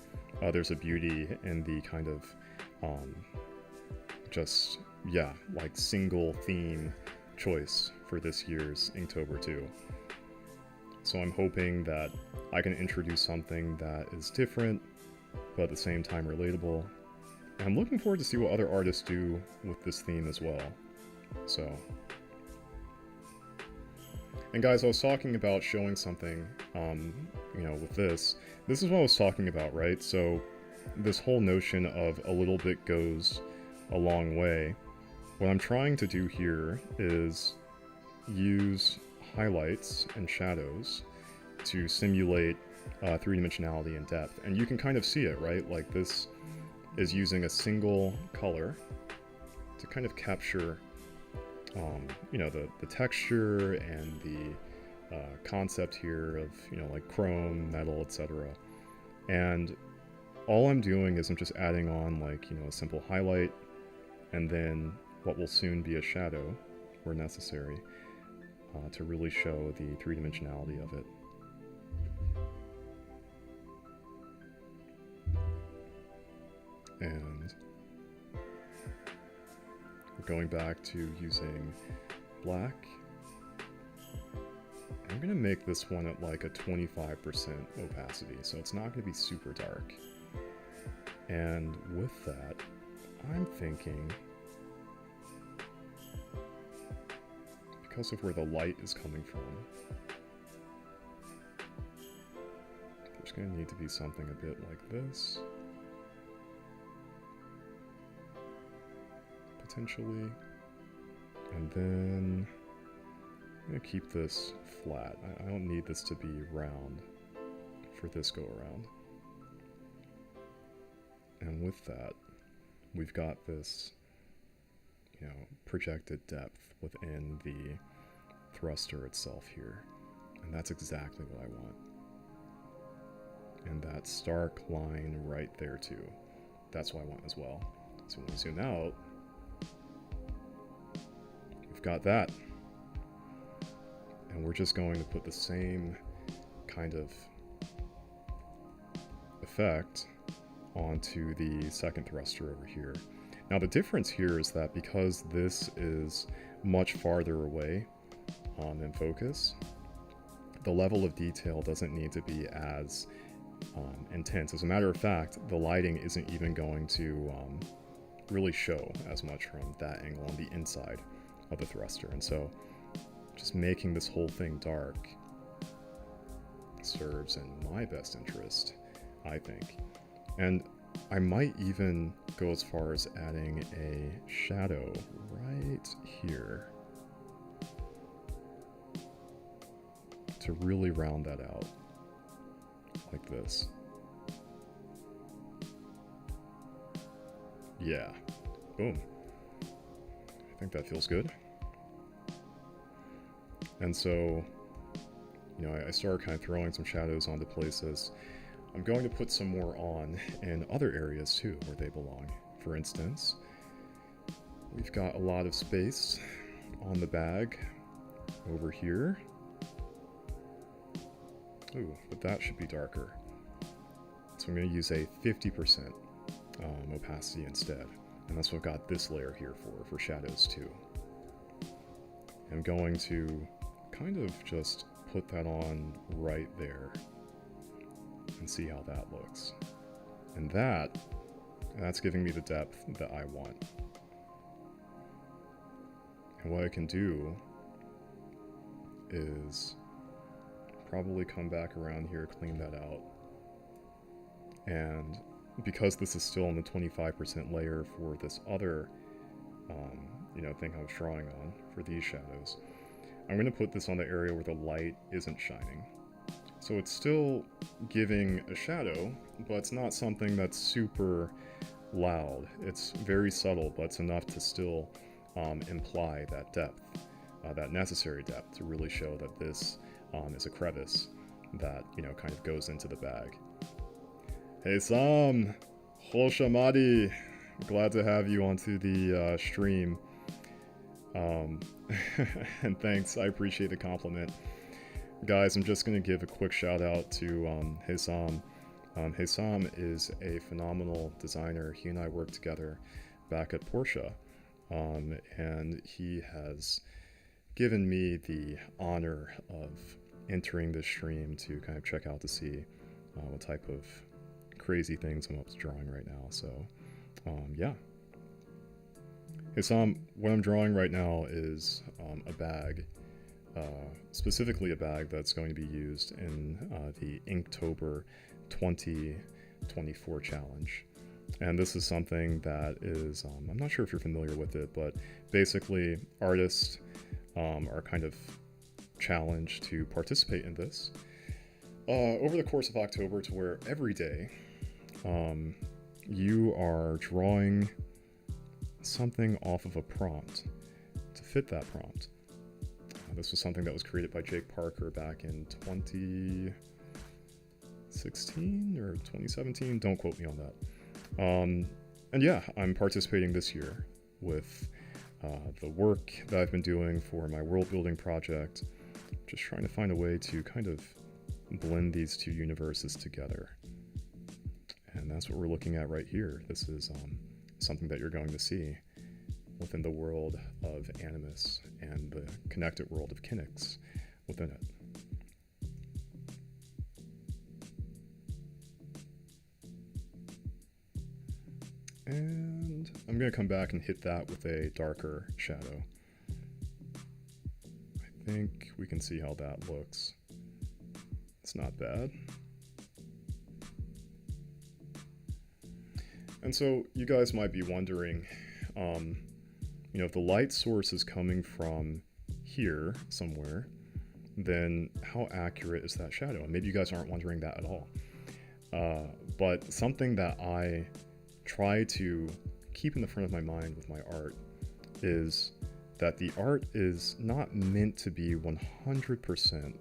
there's a beauty in the kind of, like single theme choice for this year's Inktober too. So I'm hoping that I can introduce something that is different, but at the same time relatable. And I'm looking forward to see what other artists do with this theme as well. So, and guys, I was talking about showing something, with this. This is what I was talking about, right? So this whole notion of a little bit goes a long way. What I'm trying to do here is use highlights and shadows to simulate three-dimensionality and depth. And you can kind of see it, right? Like, this is using a single color to kind of capture the texture and the concept here of, like chrome, metal, etc. And all I'm doing is I'm just adding on like, a simple highlight and then what will soon be a shadow where necessary to really show the three-dimensionality of it. And we're going back to using black I'm gonna make this one at like a 25% opacity, so it's not gonna be super dark. And with that, I'm thinking, because of where the light is coming from, there's gonna need to be something a bit like this. Potentially. And then I'm gonna keep this flat. I don't need this to be round for this go around. And with that, we've got this, you know, projected depth within the thruster itself here. And that's exactly what I want. And that stark line right there too. That's what I want as well. So when we zoom out, we've got that. And we're just going to put the same kind of effect onto the second thruster over here. Now the difference here is that because this is much farther away in focus, the level of detail doesn't need to be as intense. As a matter of fact, the lighting isn't even going to really show as much from that angle on the inside of the thruster. And so just making this whole thing dark serves in my best interest, I think. And I might even go as far as adding a shadow right here to really round that out, like this. Yeah, boom. I think that feels good. And so, you know, I started kind of throwing some shadows onto places. I'm going to put some more on in other areas too, where they belong. For instance, we've got a lot of space on the bag over here. Ooh, but that should be darker. So I'm going to use a 50% opacity instead. And that's what I've got this layer here for shadows too. I'm going to kind of just put that on right there and see how that looks. And that's giving me the depth that I want. And what I can do is probably come back around here, clean that out. And because this is still in the 25% layer for this other you know, thing I was drawing on for these shadows, I'm going to put this on the area where the light isn't shining. So it's still giving a shadow, but it's not something that's super loud. It's very subtle, but it's enough to still imply that depth, that necessary depth to really show that this is a crevice that, you know, kind of goes into the bag. Hey Sam, Hoshamadi, glad to have you onto the stream. And thanks, I appreciate the compliment. Guys, I'm just going to give a quick shout out to Hesam. Hesam is a phenomenal designer. He and I worked together back at Porsche, and he has given me the honor of entering this stream to kind of check out to see what type of crazy things I'm up to drawing right now. So, yeah. Hesam, what I'm drawing right now is a bag. Specifically a bag that's going to be used in the Inktober 2024 challenge. And this is something that is, I'm not sure if you're familiar with it, but basically artists are kind of challenged to participate in this over the course of October, to where every day you are drawing something off of a prompt to fit that prompt. This was something that was created by Jake Parker back in 2016 or 2017. Don't quote me on that. And yeah, I'm participating this year with the work that I've been doing for my world building project. Just trying to find a way to kind of blend these two universes together. And that's what we're looking at right here. This is something that you're going to see within the world of Animus and the connected world of Kinix within it. And I'm going to come back and hit that with a darker shadow. I think we can see how that looks. It's not bad. And so you guys might be wondering, if the light source is coming from here somewhere, then how accurate is that shadow? And maybe you guys aren't wondering that at all. But something that I try to keep in the front of my mind with my art is that the art is not meant to be 100%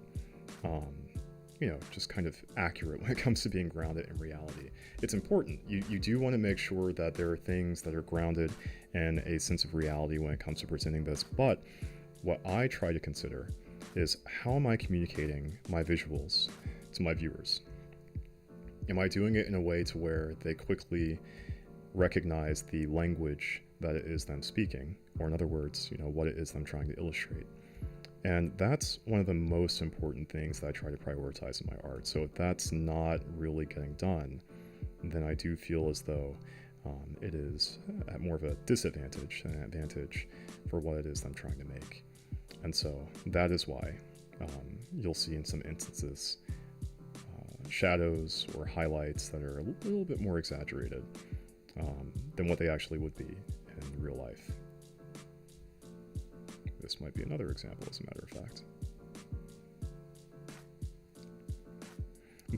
just kind of accurate when it comes to being grounded in reality. It's important. You do want to make sure that there are things that are grounded in a sense of reality when it comes to presenting this, but what I try to consider is, how am I communicating my visuals to my viewers? Am I doing it in a way to where they quickly recognize the language that it is them speaking, or in other words, what it is them trying to illustrate? And that's one of the most important things that I try to prioritize in my art. So if that's not really getting done, then I do feel as though it is at more of a disadvantage than an advantage for what it is I'm trying to make. And so that is why you'll see in some instances shadows or highlights that are a little bit more exaggerated than what they actually would be in real life. This might be another example, as a matter of fact.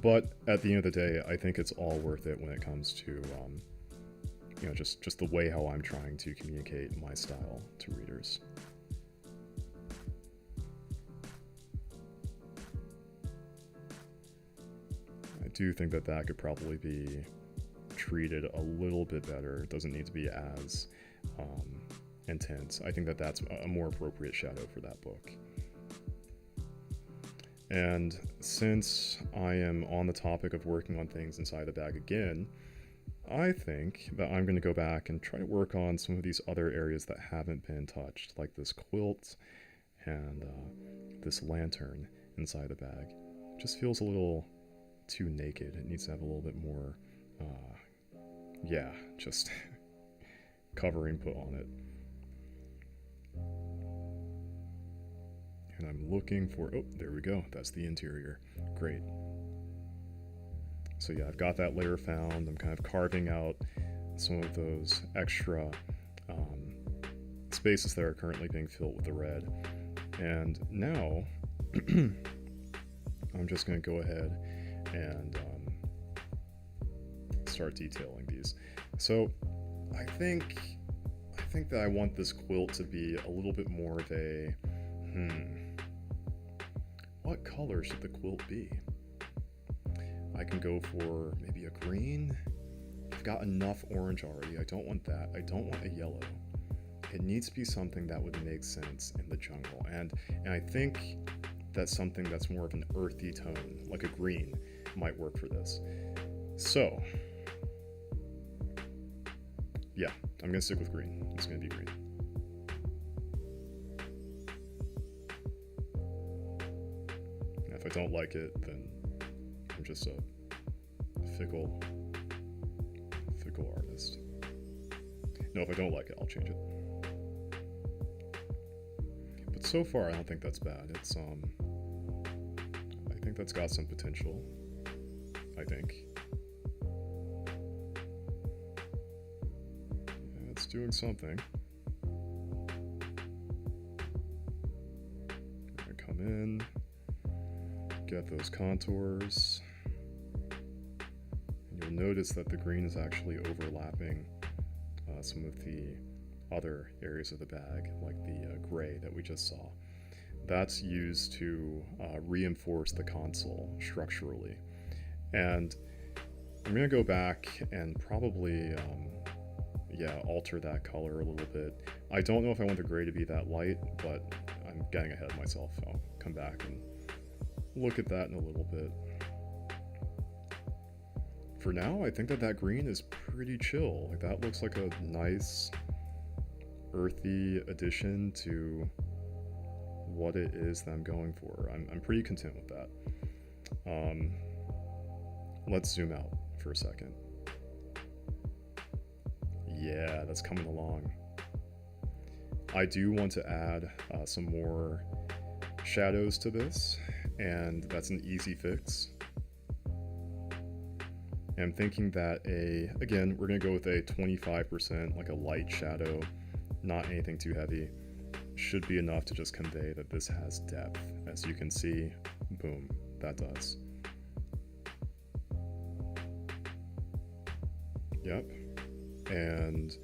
But at the end of the day, I think it's all worth it when it comes to just the way how I'm trying to communicate my style to readers. I do think that that could probably be treated a little bit better. It doesn't need to be as intense. I think that that's a more appropriate shadow for that book. And since I am on the topic of working on things inside the bag again, I think that I'm going to go back and try to work on some of these other areas that haven't been touched, like this quilt and this lantern inside the bag. It just feels a little too naked. It needs to have a little bit more, just covering put on it. And I'm looking for, oh, there we go. That's the interior. Great. So yeah, I've got that layer found. I'm kind of carving out some of those extra spaces that are currently being filled with the red. And now I'm just going to go ahead and start detailing these. So I think that I want this quilt to be a little bit more of a, what color should the quilt be? I can go for maybe a green. I've got enough orange already. I don't want that. I don't want a yellow. It needs to be something that would make sense in the jungle. And I think that something that's more of an earthy tone, like a green, might work for this. So, yeah, I'm going to stick with green. It's going to be green. And if I don't like it, then I'm just a fickle artist. No, if I don't like it, I'll change it. But so far, I don't think that's bad. It's I think that's got some potential. I think. Yeah, it's doing something. I come in, get those contours. And you'll notice that the green is actually overlapping some of the other areas of the bag, like the gray that we just saw. That's used to reinforce the console structurally. And I'm going to go back and probably, alter that color a little bit. I don't know if I want the gray to be that light, but I'm getting ahead of myself. I'll come back and look at that in a little bit. For now, I think that green is pretty chill. Like, that looks like a nice, earthy addition to what it is that I'm going for. I'm pretty content with that. Let's zoom out for a second. Yeah, that's coming along. I do want to add some more shadows to this, and that's an easy fix. I'm thinking that again, we're gonna go with a 25%, like a light shadow, not anything too heavy. Should be enough to just convey that this has depth. As you can see, boom, that does. Yep, and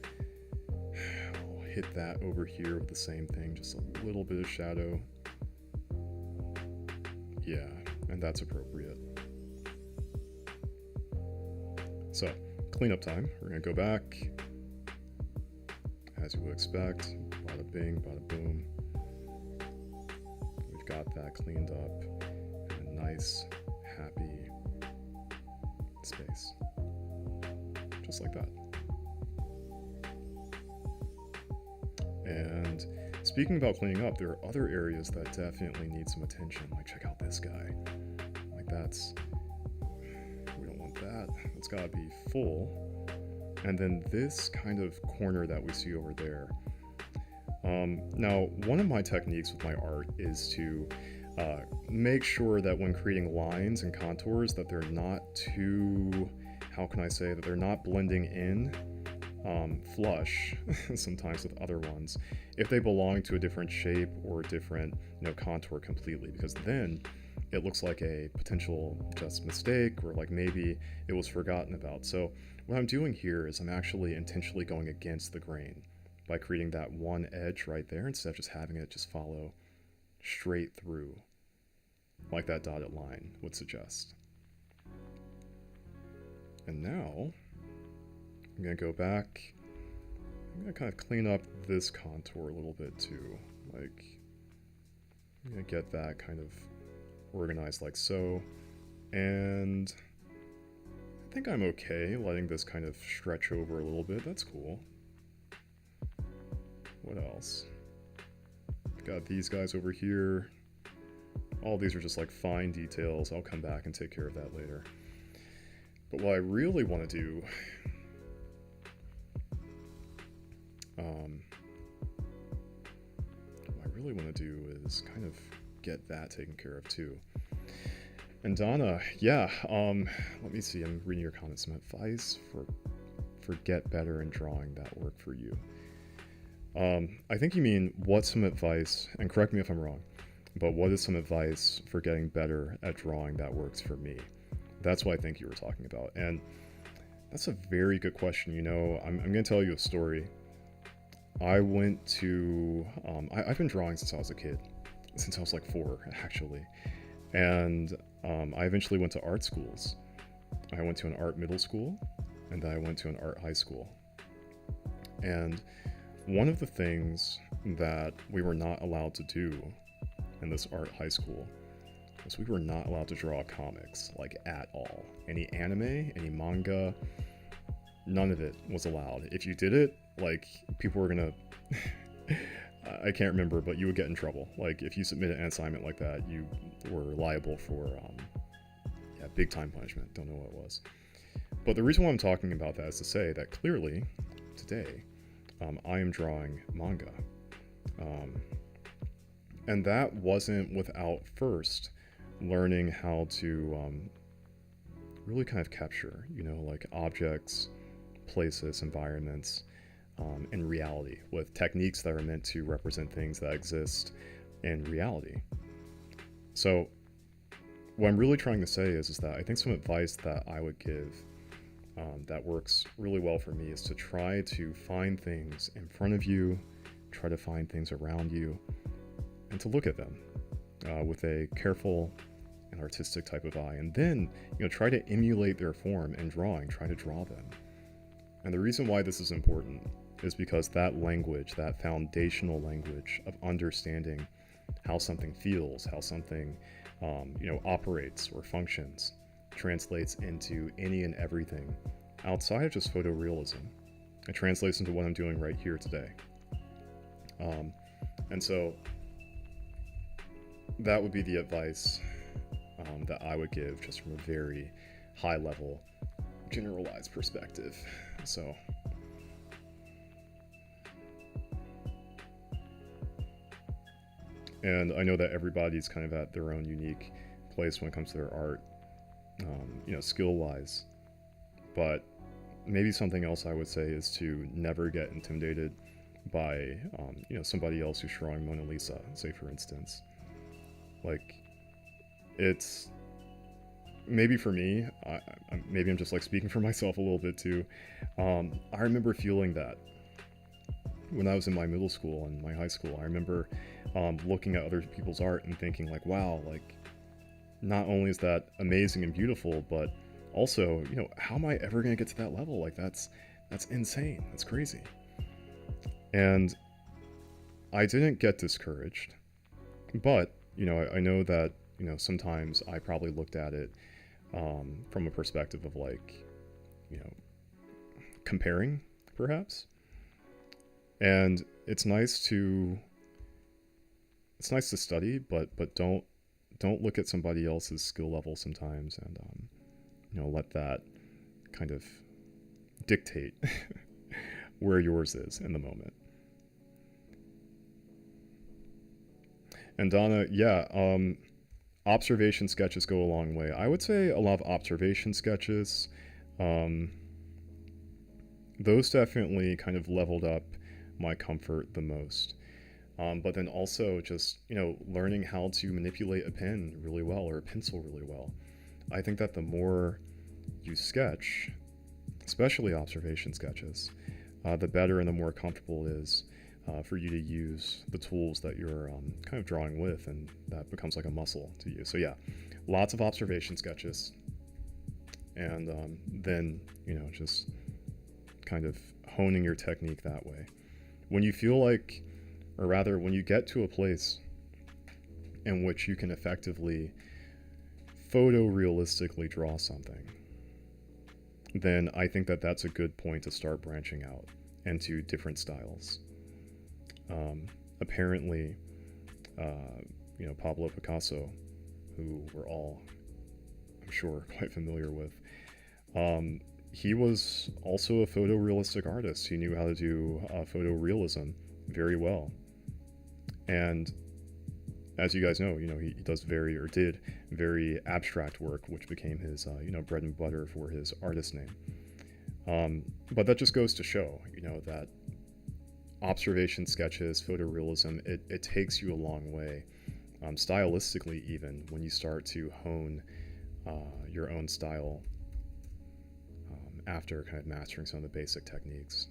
I'll hit that over here with the same thing, just a little bit of shadow. Yeah, and that's appropriate. So, cleanup time. We're gonna go back, as you would expect. Bada bing, bada boom. We've got that cleaned up in a nice, happy space. Just like that. And speaking about cleaning up, there are other areas that definitely need some attention. Like, check out this guy. Like, we don't want that. It's gotta be full. And then this kind of corner that we see over there. Now, one of my techniques with my art is to make sure that when creating lines and contours that they're not too, how can I say, that they're not blending in flush sometimes with other ones if they belong to a different shape or a different contour completely, because then it looks like a potential just mistake, or like maybe it was forgotten about. So what I'm doing here is I'm actually intentionally going against the grain by creating that one edge right there instead of just having it just follow straight through like that dotted line would suggest. And now I'm gonna go back. I'm gonna kind of clean up this contour a little bit too. Like, I'm gonna get that kind of organized like so. And I think I'm okay letting this kind of stretch over a little bit. That's cool. What else? Got these guys over here. All these are just like fine details. I'll come back and take care of that later. But what I really want to do, is kind of get that taken care of too. And Donna, yeah, let me see, I'm reading your comments. Some advice for get better in drawing that work for you. I think you mean what's some advice, and correct me if I'm wrong, but what is some advice for getting better at drawing that works for me? That's what I think you were talking about. And that's a very good question. I'm going to tell you a story. I went to, I've been drawing since I was a kid, since I was like 4, actually. And I eventually went to art schools. I went to an art middle school, and then I went to an art high school. And one of the things that we were not allowed to do in this art high school was we were not allowed to draw comics, like, at all. Any anime, any manga, none of it was allowed. If you did it, like, people were gonna I can't remember, but you would get in trouble. Like, if you submitted an assignment like that, you were liable for big time punishment. Don't know what it was. But the reason why I'm talking about that is to say that clearly today I am drawing manga, and that wasn't without first learning how to really kind of capture, like objects, places, environments, in reality, with techniques that are meant to represent things that exist in reality. So what I'm really trying to say is that I think some advice that I would give that works really well for me is to try to find things in front of you, try to find things around you, and to look at them with a careful and artistic type of eye, and then try to emulate their form in drawing, try to draw them. And the reason why this is important is because that language, that foundational language of understanding how something feels, how something operates or functions, translates into any and everything outside of just photorealism. It translates into what I'm doing right here today. And so that would be the advice that I would give, just from a very high level, generalized perspective. So And I know that everybody's kind of at their own unique place when it comes to their art, skill wise. But maybe something else I would say is to never get intimidated by, somebody else who's drawing Mona Lisa, say for instance. Like, it's maybe for me, maybe I'm just like speaking for myself a little bit too. I remember feeling that when I was in my middle school and my high school. I remember looking at other people's art and thinking like, wow, like not only is that amazing and beautiful, but also, how am I ever going to get to that level? Like that's insane. That's crazy. And I didn't get discouraged, but I know that sometimes I probably looked at it from a perspective of like, comparing perhaps. And it's nice to study, but don't look at somebody else's skill level sometimes, and let that kind of dictate where yours is in the moment. And Donna, yeah, observation sketches go a long way. I would say a lot of observation sketches, those definitely kind of leveled up my comfort the most. But then also just, learning how to manipulate a pen really well or a pencil really well. I think that the more you sketch, especially observation sketches, the better and the more comfortable it is for you to use the tools that you're kind of drawing with, and that becomes like a muscle to you. So yeah, lots of observation sketches, and then, just kind of honing your technique that way. When you feel like, or rather, when you get to a place in which you can effectively photorealistically draw something, then I think that that's a good point to start branching out into different styles. Apparently, Pablo Picasso, who we're all, I'm sure, quite familiar with, he was also a photorealistic artist. He knew how to do photorealism very well. And as you guys know, he does did very abstract work, which became his, bread and butter for his artist name. But that just goes to show, that observation sketches, photorealism, it takes you a long way, stylistically even, when you start to hone your own style after kind of mastering some of the basic techniques.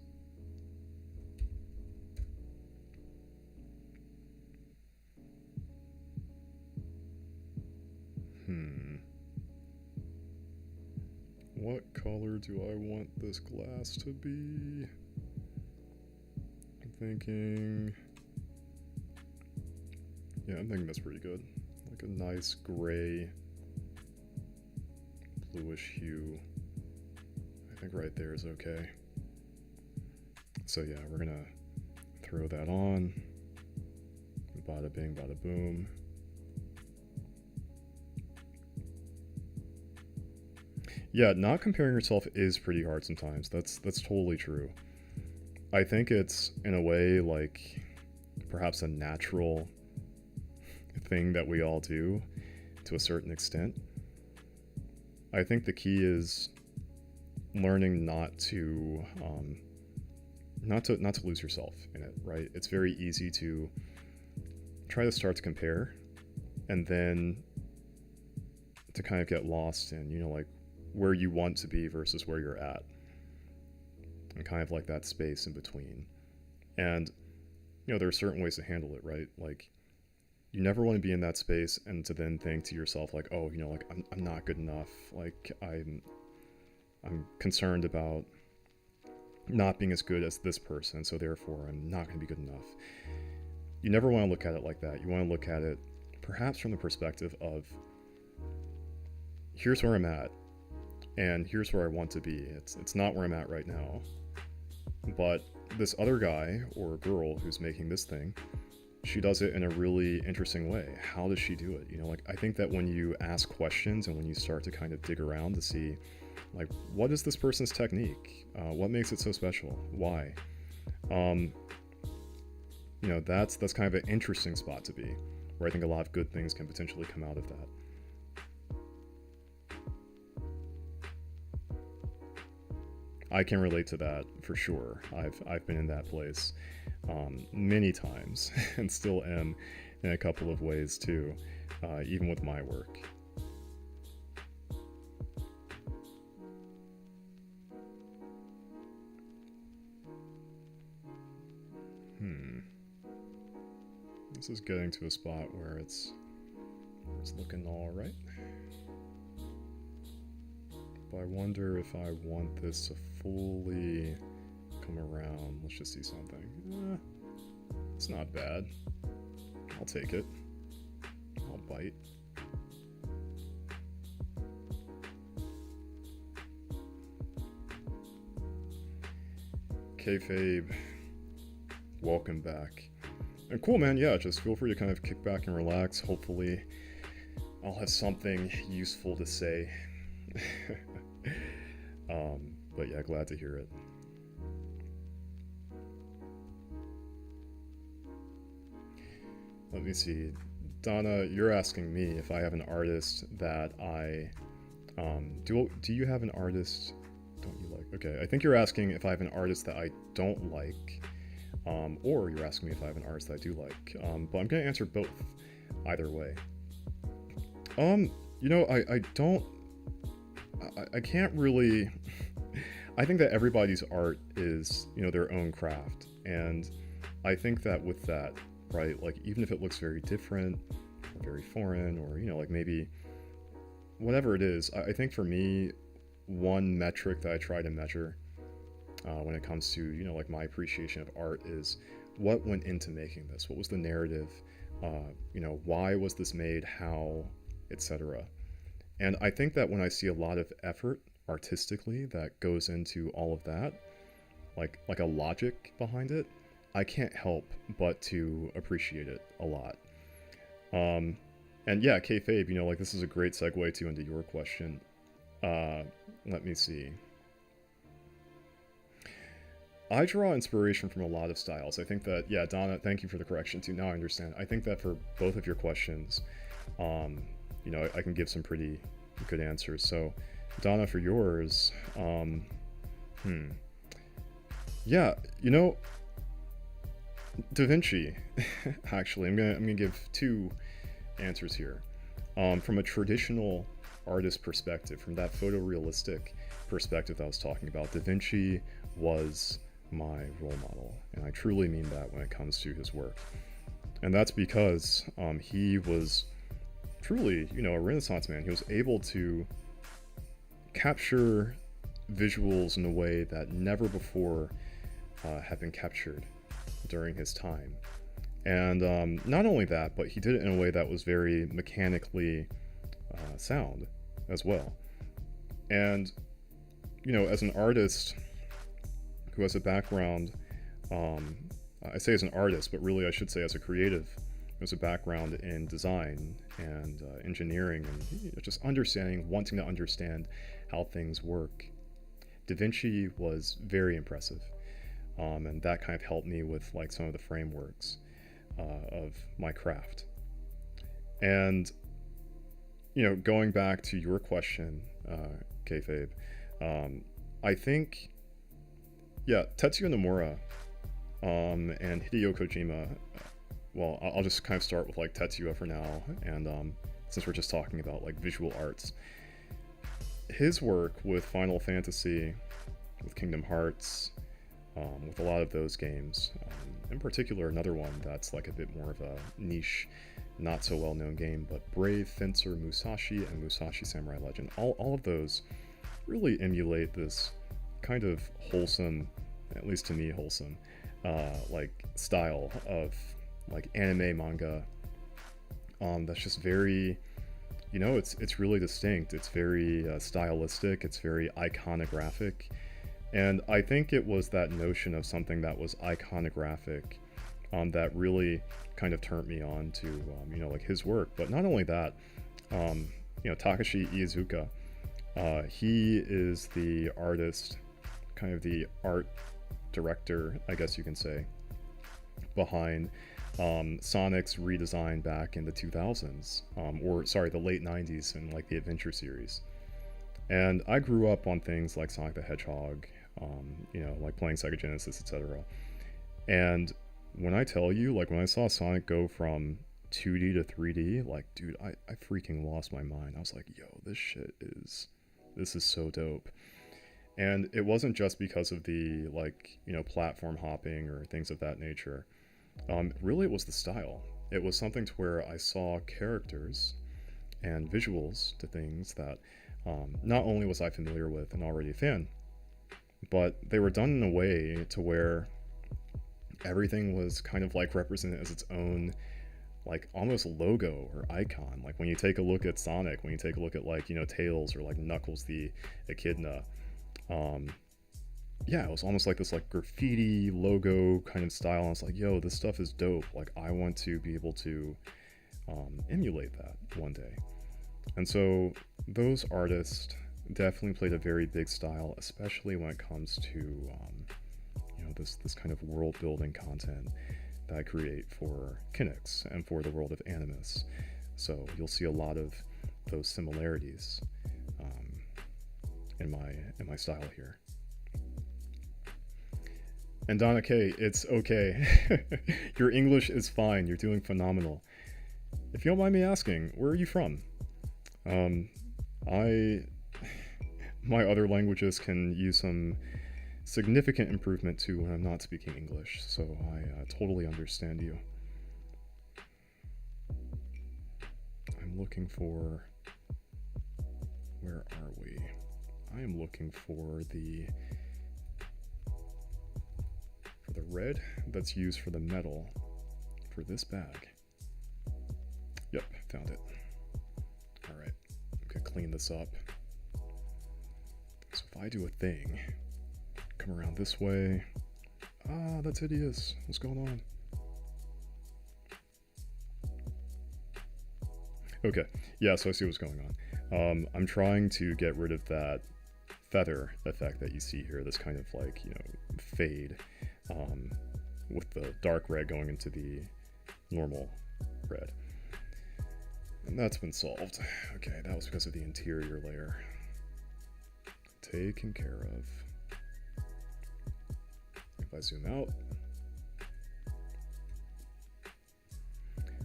What color do I want this glass to be? I'm thinking that's pretty good. Like a nice gray, bluish hue. I think right there is okay. So yeah, we're gonna throw that on. Bada bing, bada boom. Yeah, not comparing yourself is pretty hard sometimes. That's totally true. I think it's, in a way, like perhaps a natural thing that we all do to a certain extent. I think the key is learning not to lose yourself in it, right? It's very easy to try to start to compare, and then to kind of get lost in, like where you want to be versus where you're at, and kind of like that space in between. And there are certain ways to handle it, right? Like, you never want to be in that space and to then think to yourself like, oh, like I'm not good enough. Like I'm concerned about not being as good as this person, so therefore I'm not going to be good enough. You never want to look at it like that. You want to look at it perhaps from the perspective of, here's where I'm at, and here's where I want to be. It's not where I'm at right now, but this other guy or girl who's making this thing, she does it in a really interesting way. How does she do it? Like, I think that when you ask questions and when you start to kind of dig around to see, like, what is this person's technique? What makes it so special? Why? That's kind of an interesting spot to be. where I think a lot of good things can potentially come out of that. I can relate to that for sure. I've been in that place many times and still am in a couple of ways too, even with my work. This is getting to a spot where it's looking all right. But I wonder if I want this to fully come around. Let's just see something. It's not bad. I'll take it. I'll bite. Kayfabe, welcome back. And cool, man, yeah, just feel free to kind of kick back and relax. Hopefully I'll have something useful to say. But yeah, glad to hear it. Let me see. Donna, you're asking me if I have an artist that I... do you have an artist... Don't you like? Okay, I think you're asking if I have an artist that I don't like. Or you're asking me if I have an artist that I do like. But I'm going to answer both, either way. You know, I don't... I can't really... I think that everybody's art is, you know, their own craft. And I think that with that, right, like, even if it looks very different, or very foreign, or, you know, like, maybe... whatever it is, I think for me, one metric that I try to measure when it comes to, you know, like, my appreciation of art is what went into making this? What was the narrative? You know, why was this made? How? Etc. And I think that when I see a lot of effort artistically that goes into all of that, like a logic behind it, I can't help but to appreciate it a lot. And yeah, Kayfabe, you know, like, this is a great segue to into your question. Let me see. I draw inspiration from a lot of styles. I think that, yeah, Donna, thank you for the correction too. Now I understand. I think that for both of your questions, you know, I can give some pretty good answers. So, Donna, for yours, yeah, you know, Da Vinci, actually, I'm gonna give two answers here. From a traditional artist perspective, from that photorealistic perspective that I was talking about, Da Vinci was my role model, and I truly mean that when it comes to his work. And that's because he was truly, you know, a Renaissance man. He was able to capture visuals in a way that never before had been captured during his time. And not only that, but he did it in a way that was very mechanically sound as well. And, you know, as an artist who has a background, I say as an artist, but really I should say as a creative, who has a background in design and engineering and, you know, just understanding, wanting to understand how things work. Da Vinci was very impressive, and that kind of helped me with, like, some of the frameworks of my craft. And, you know, going back to your question, Kayfabe, I think, yeah, Tetsuya Nomura and Hideo Kojima, well, I'll just kind of start with, like, Tetsuya for now, and since we're just talking about, like, visual arts, his work with Final Fantasy, with Kingdom Hearts, with a lot of those games, in particular another one that's like a bit more of a niche, not so well known game, but Brave Fencer Musashi and Musashi Samurai Legend, all of those really emulate this kind of wholesome, at least to me wholesome, like, style of, like, anime manga that's just very, you know, it's really distinct. It's very stylistic. It's very iconographic. And I think it was that notion of something that was iconographic that really kind of turned me on to, you know, like, his work. But not only that, you know, Takashi Iizuka, he is the artist, kind of the art director, I guess you can say, behind Sonic's redesign back in the 2000s, or sorry, the late 90s in like the Adventure series. And I grew up on things like Sonic the Hedgehog, you know, like playing Sega Genesis, etc. And when I tell you, like when I saw Sonic go from 2D to 3D, like, dude, I freaking lost my mind. I was like, yo, this is so dope. And it wasn't just because of the, like, you know, platform hopping or things of that nature. Really, it was the style. It was something to where I saw characters and visuals to things that not only was I familiar with and already a fan, but they were done in a way to where everything was kind of like represented as its own, like almost logo or icon. Like when you take a look at Sonic, when you take a look at like, you know, Tails or like Knuckles the Echidna, yeah, it was almost like this like graffiti logo kind of style. And I was like, yo, this stuff is dope. Like I want to be able to emulate that one day. And so those artists definitely played a very big style, especially when it comes to you know, this kind of world building content that I create for Kinix and for the world of Animus. So you'll see a lot of those similarities in my style here. And Donna K, it's okay. Your English is fine. You're doing phenomenal. If you don't mind me asking, where are you from? My other languages can use some significant improvement too when I'm not speaking English, so I totally understand you. I'm looking for... Where are we? I am looking for the red that's used for the metal for this bag. Yep, found it. Alright, I'm gonna clean this up. So if I do a thing, come around this way. Ah, that's hideous. What's going on? Okay, yeah, so I see what's going on. I'm trying to get rid of that feather effect that you see here, this kind of like, you know, fade, with the dark red going into the normal red. And that's been solved. Okay, that was because of the interior layer. Taken care of. If I zoom out.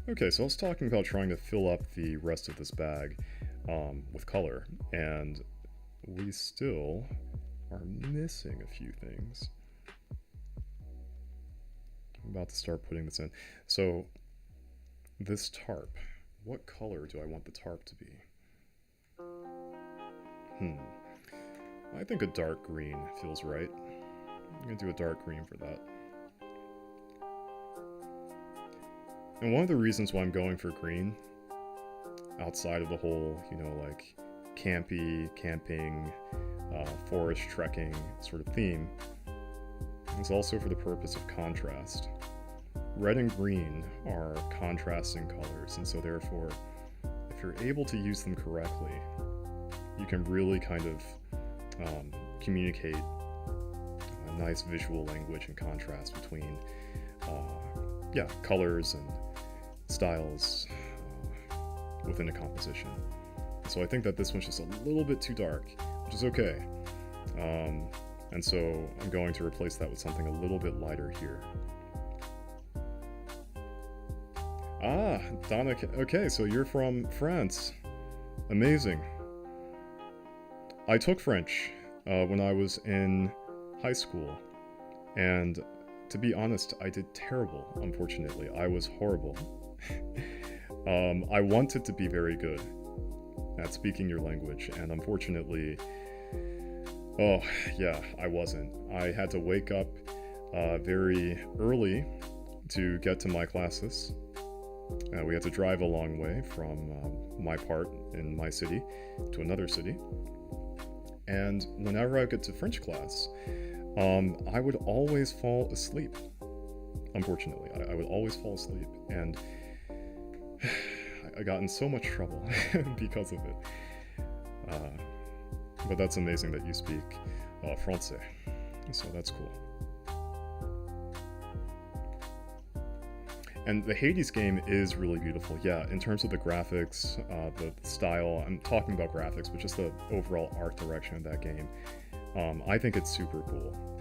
Okay, so I was talking about trying to fill up the rest of this bag with color, and we still are missing a few things. I'm about to start putting this in. So, this tarp. What color do I want the tarp to be? I think a dark green feels right. I'm gonna do a dark green for that. And one of the reasons why I'm going for green, outside of the whole, you know, like camping, forest trekking sort of theme, is also for the purpose of contrast. Red and green are contrasting colors, and so therefore, if you're able to use them correctly, you can really kind of communicate a nice visual language and contrast between colors and styles within a composition. So I think that this one's just a little bit too dark, which is okay. And so I'm going to replace that with something a little bit lighter here. Ah, Donna, okay, so you're from France. Amazing. I took French when I was in high school, and to be honest, I did terrible, unfortunately. I was horrible. I wanted to be very good at speaking your language, and unfortunately, oh, yeah, I wasn't. I had to wake up very early to get to my classes. We had to drive a long way from my part in my city to another city. And whenever I get to French class, I would always fall asleep. Unfortunately, I would always fall asleep. And I got in so much trouble because of it. But that's amazing that you speak Francais. So that's cool. And the Hades game is really beautiful. Yeah, in terms of the graphics, the style, I'm talking about graphics, but just the overall art direction of that game. I think it's super cool.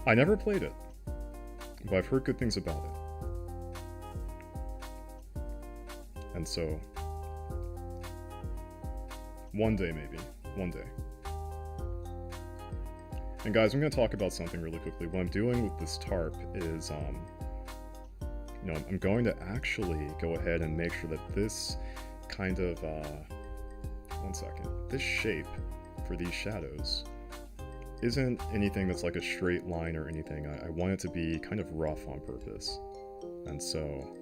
I never played it, but I've heard good things about it. And so, one day maybe, one day. And guys, I'm going to talk about something really quickly. What I'm doing with this tarp is, you know, I'm going to actually go ahead and make sure that this kind of, one second, this shape for these shadows isn't anything that's like a straight line or anything. I want it to be kind of rough on purpose. And so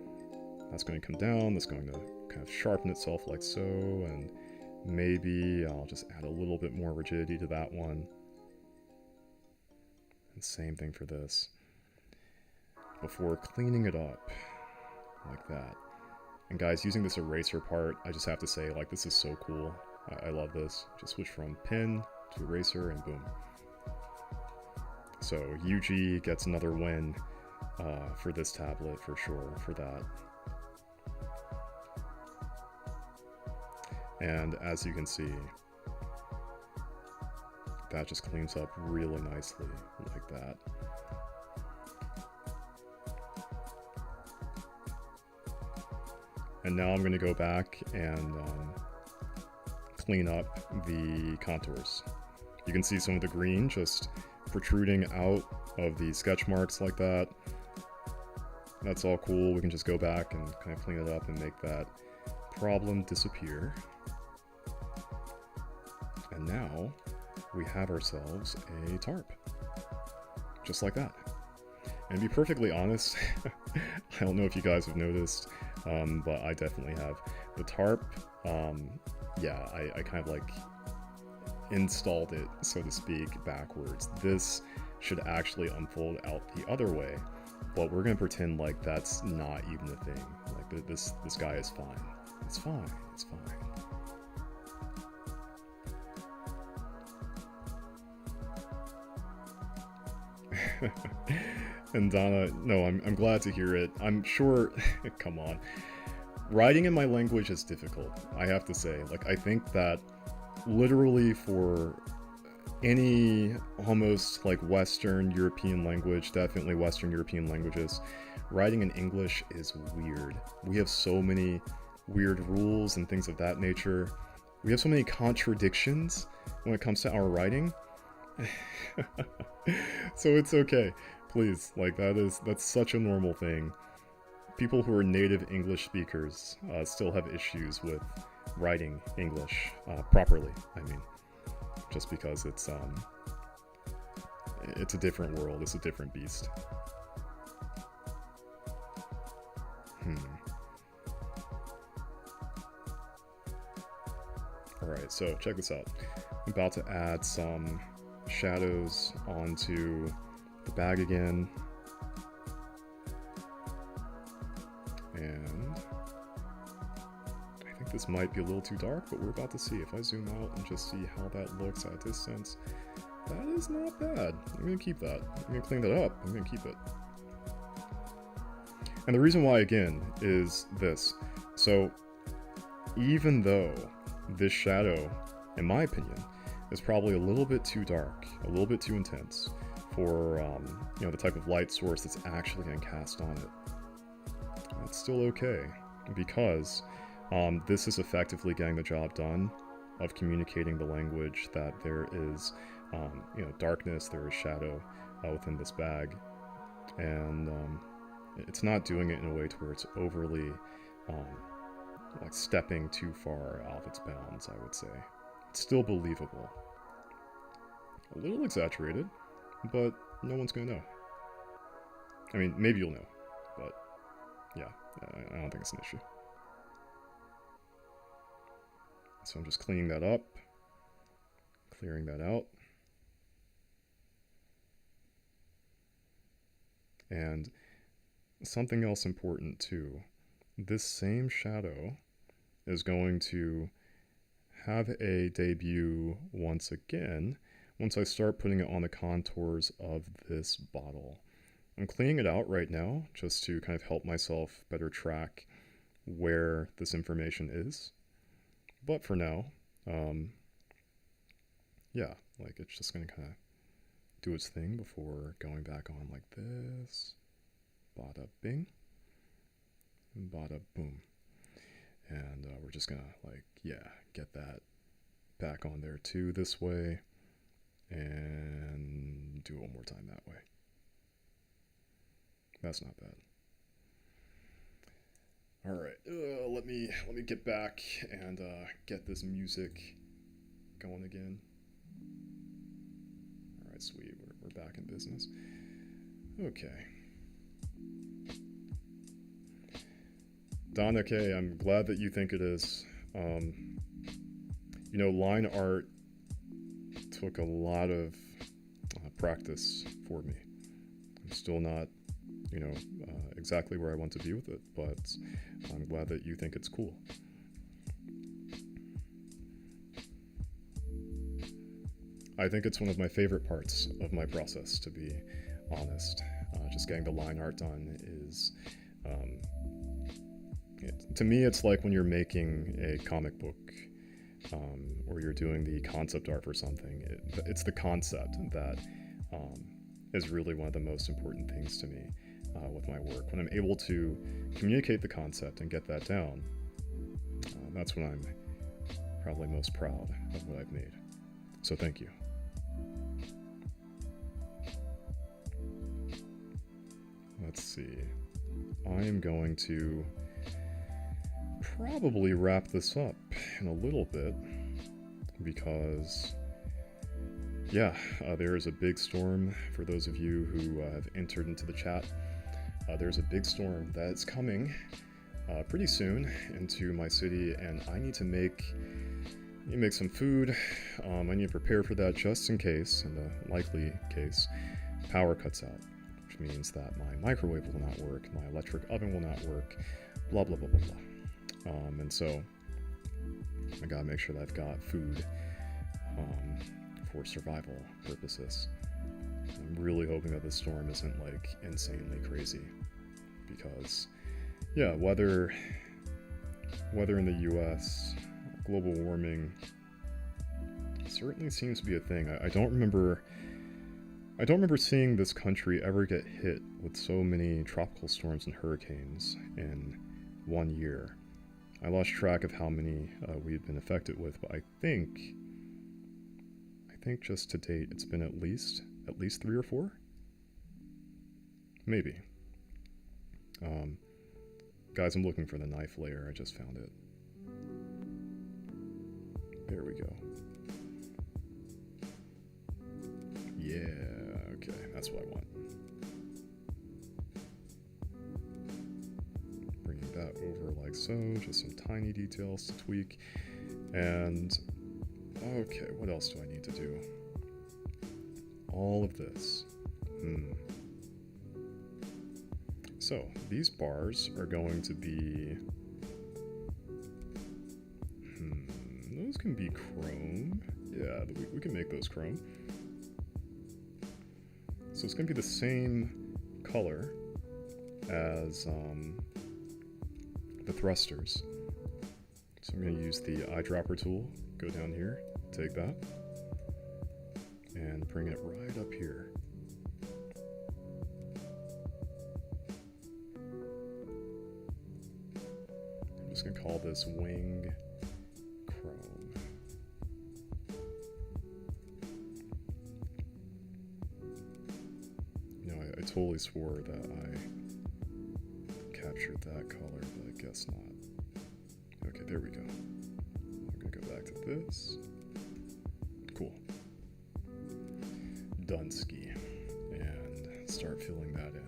that's going to come down, that's going to kind of sharpen itself like so, and maybe I'll just add a little bit more rigidity to that one. And same thing for this. Before cleaning it up like that. And guys, using this eraser part, I just have to say, like, this is so cool. I love this. Just switch from pen to eraser and boom. So UG gets another win for this tablet for sure for that. And as you can see, that just cleans up really nicely like that. And now I'm going to go back and clean up the contours. You can see some of the green just protruding out of the sketch marks like that. That's all cool. We can just go back and kind of clean it up and make that problem disappear. And now we have ourselves a tarp. Just like that. And to be perfectly honest, I don't know if you guys have noticed, but I definitely have. The tarp, yeah, I kind of like installed it, so to speak, backwards. This should actually unfold out the other way, but we're gonna pretend like that's not even a thing. Like this guy is fine. It's fine. It's fine. And Donna, no, I'm glad to hear it. I'm sure, come on. Writing in my language is difficult, I have to say. Like, I think that literally for any almost like Western European language, definitely Western European languages, writing in English is weird. We have so many weird rules and things of that nature. We have so many contradictions when it comes to our writing. So it's okay, please. Like, that's such a normal thing. People who are native English speakers still have issues with writing English properly. I mean, just because it's a different world, it's a different beast. Alright, so check this out. I'm about to add some shadows onto the bag again. And I think this might be a little too dark, but we're about to see. If I zoom out and just see how that looks at a distance, that is not bad. I'm going to keep that. I'm going to clean that up. I'm going to keep it. And the reason why, again, is this. So even though this shadow, in my opinion, is probably a little bit too dark, a little bit too intense for you know, the type of light source that's actually going to cast on it, that's still okay, because this is effectively getting the job done of communicating the language that there is you know, darkness, there is shadow within this bag, and it's not doing it in a way to where it's overly like stepping too far off its bounds, I would say. It's still believable. A little exaggerated, but no one's gonna know. I mean, maybe you'll know, but yeah, I don't think it's an issue. So I'm just cleaning that up, clearing that out. And something else important too, this same shadow is going to have a debut once again once I start putting it on the contours of this bottle. I'm cleaning it out right now just to kind of help myself better track where this information is. But for now, yeah, like it's just going to kind of do its thing before going back on like this. Bada bing. Bada boom. And we're just going to like, yeah, get that back on there too this way. And do it one more time that way. That's not bad. All right, let me get back and get this music going again. All right, sweet. We're back in business. Okay. Donna K, I'm glad that you think it is. You know, line art took a lot of practice for me. I'm still not, you know, exactly where I want to be with it, but I'm glad that you think it's cool. I think it's one of my favorite parts of my process, to be honest. Just getting the line art done is, to me, it's like when you're making a comic book or you're doing the concept art for something. It's the concept that is really one of the most important things to me with my work. When I'm able to communicate the concept and get that down, that's when I'm probably most proud of what I've made. So thank you. Let's see. I am going to probably wrap this up in a little bit because, yeah, there is a big storm. For those of you who have entered into the chat, there's a big storm that's coming pretty soon into my city, and I need to make some food. I need to prepare for that just in case, in the likely case, power cuts out, which means that my microwave will not work, my electric oven will not work, blah, blah, blah, blah, blah. And so I gotta make sure that I've got food for survival purposes. I'm really hoping that this storm isn't like insanely crazy because, yeah, weather in the US, global warming certainly seems to be a thing. I don't remember seeing this country ever get hit with so many tropical storms and hurricanes in 1 year. I lost track of how many we had been affected with, but I think just to date it's been at least 3 or 4, maybe. Guys, I'm looking for the knife layer. I just found it. There we go. Yeah, okay, that's what I want. Bringing that over like so, just some tiny details to tweak. And, okay, what else do I need to do? All of this. So, these bars are going to be... those can be chrome. Yeah, we can make those chrome. So it's going to be the same color as the thrusters. So I'm going to use the eyedropper tool, go down here, take that, and bring it right up here. I'm just going to call this wing chrome. You know, I totally swore that I captured that color, but I guess not. Okay, there we go. I'm going to go back to this. Cool. Dunsky. And start filling that in.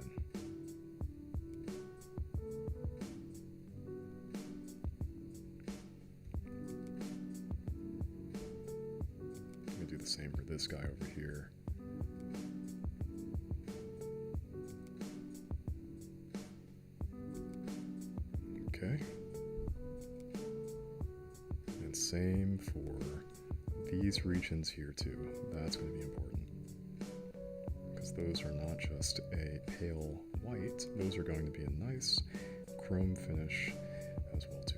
I'm going to do the same for this guy over here. Okay. And same for these regions here too. That's going to be important. because those are not just a pale white, those are going to be a nice chrome finish as well too.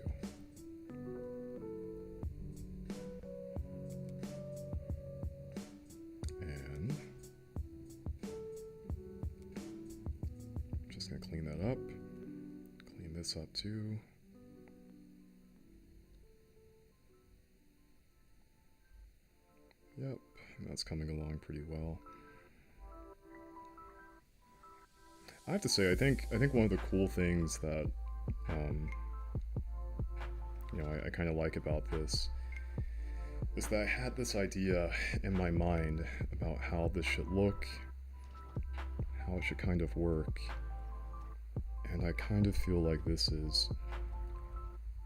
And just going to clean that up, clean this up too. Yep, that's coming along pretty well. I have to say, I think one of the cool things that you know, I kind of like about this is that I had this idea in my mind about how this should look, how it should kind of work, and I kind of feel like this is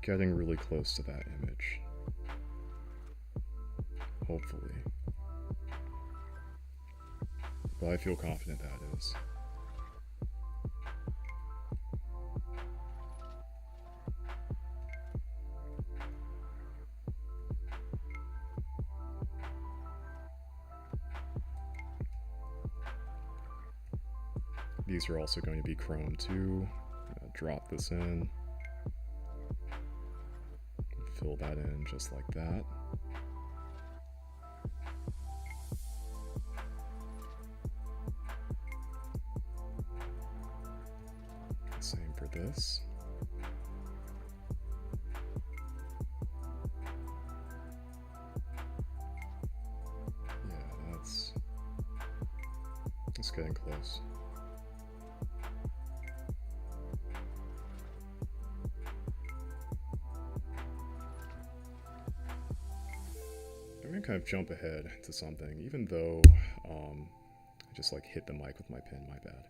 getting really close to that image. Hopefully. But I feel confident that is. These are also going to be chrome too. Drop this in. Fill that in just like that. Same for this. Yeah, that's getting close. I'm gonna kind of jump ahead to something, even though I just like hit the mic with my pen, my bad.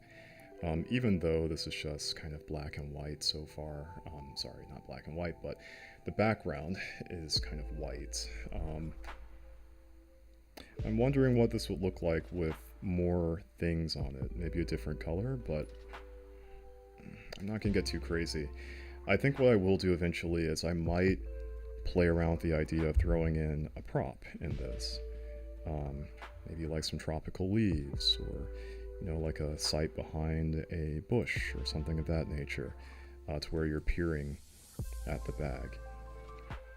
Even though this is just kind of black and white so far, sorry, not black and white, but the background is kind of white. I'm wondering what this would look like with more things on it, maybe a different color, but I'm not gonna get too crazy. I think what I will do eventually is I might play around with the idea of throwing in a prop in this. Maybe like some tropical leaves, or you know, like a sight behind a bush or something of that nature, to where you're peering at the bag.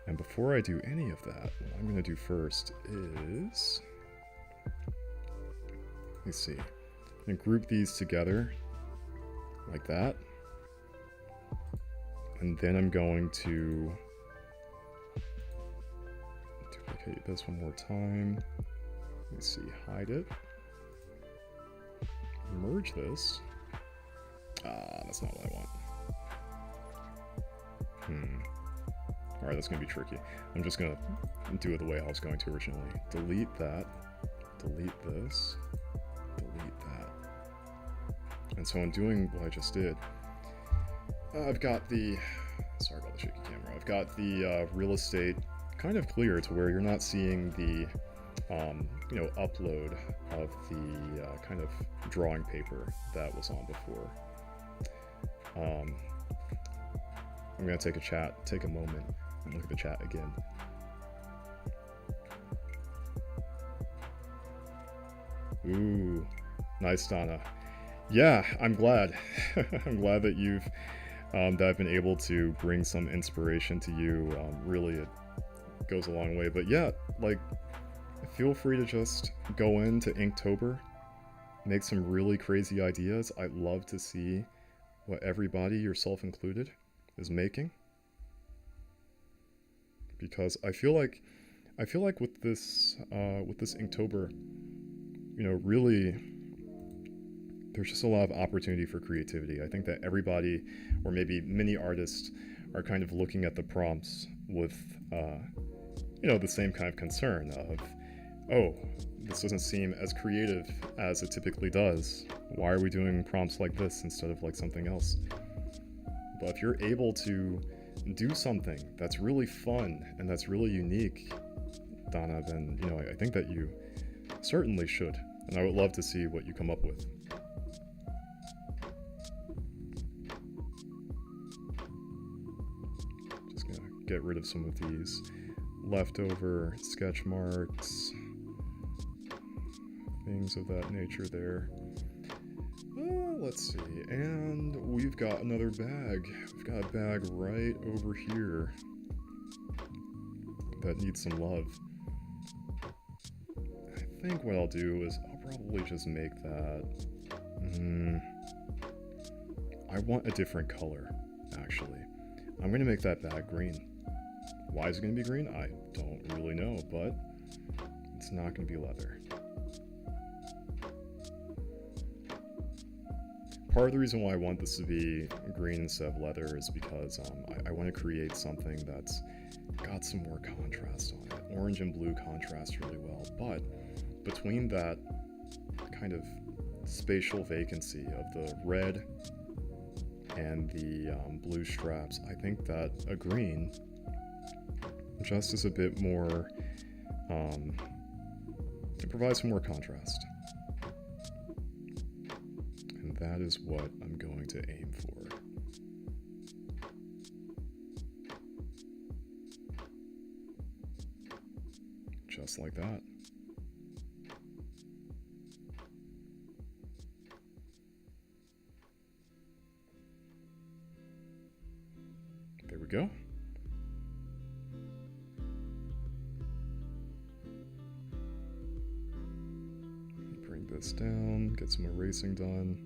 And before I do any of that, what I'm going to do first is, let's see, I'm going to group these together like that, and then I'm going to duplicate this one more time. Let's see, hide it. Merge this. That's not what I want. Alright, that's going to be tricky. I'm just going to do it the way I was going to originally. Delete that. Delete this. Delete that. And so in doing what I just did, I've got the... Sorry about the shaky camera. I've got the real estate kind of clear to where you're not seeing the you know, upload of the kind of drawing paper that was on before. I'm gonna take a moment and look at the chat again. Ooh, nice, Donna. Yeah, I'm glad. I'm glad that you've that I've been able to bring some inspiration to you. Really, it goes a long way. But yeah, like, feel free to just go into Inktober, make some really crazy ideas. I'd love to see what everybody, yourself included, is making. Because I feel like with this Inktober, you know, really, there's just a lot of opportunity for creativity. I think that everybody, or maybe many artists, are kind of looking at the prompts with, you know, the same kind of concern of, oh, this doesn't seem as creative as it typically does. Why are we doing prompts like this instead of like something else? But if you're able to do something that's really fun and that's really unique, Donna, then, you know, I think that you certainly should. And I would love to see what you come up with. Just gonna get rid of some of these leftover sketch marks. things of that nature there. Let's see, and we've got another bag. We've got a bag right over here that needs some love. I think what I'll do is I'll probably just make that... I want a different color, actually. I'm going to make that bag green. Why is it going to be green? I don't really know, but it's not going to be leather. Part of the reason why I want this to be green instead of leather is because I want to create something that's got some more contrast on it. Orange and blue contrast really well, but between that kind of spatial vacancy of the red and the blue straps, I think that a green just is a bit more, it provides some more contrast. And that is what I'm going to aim for. Just like that. There we go. Bring this down, get some erasing done.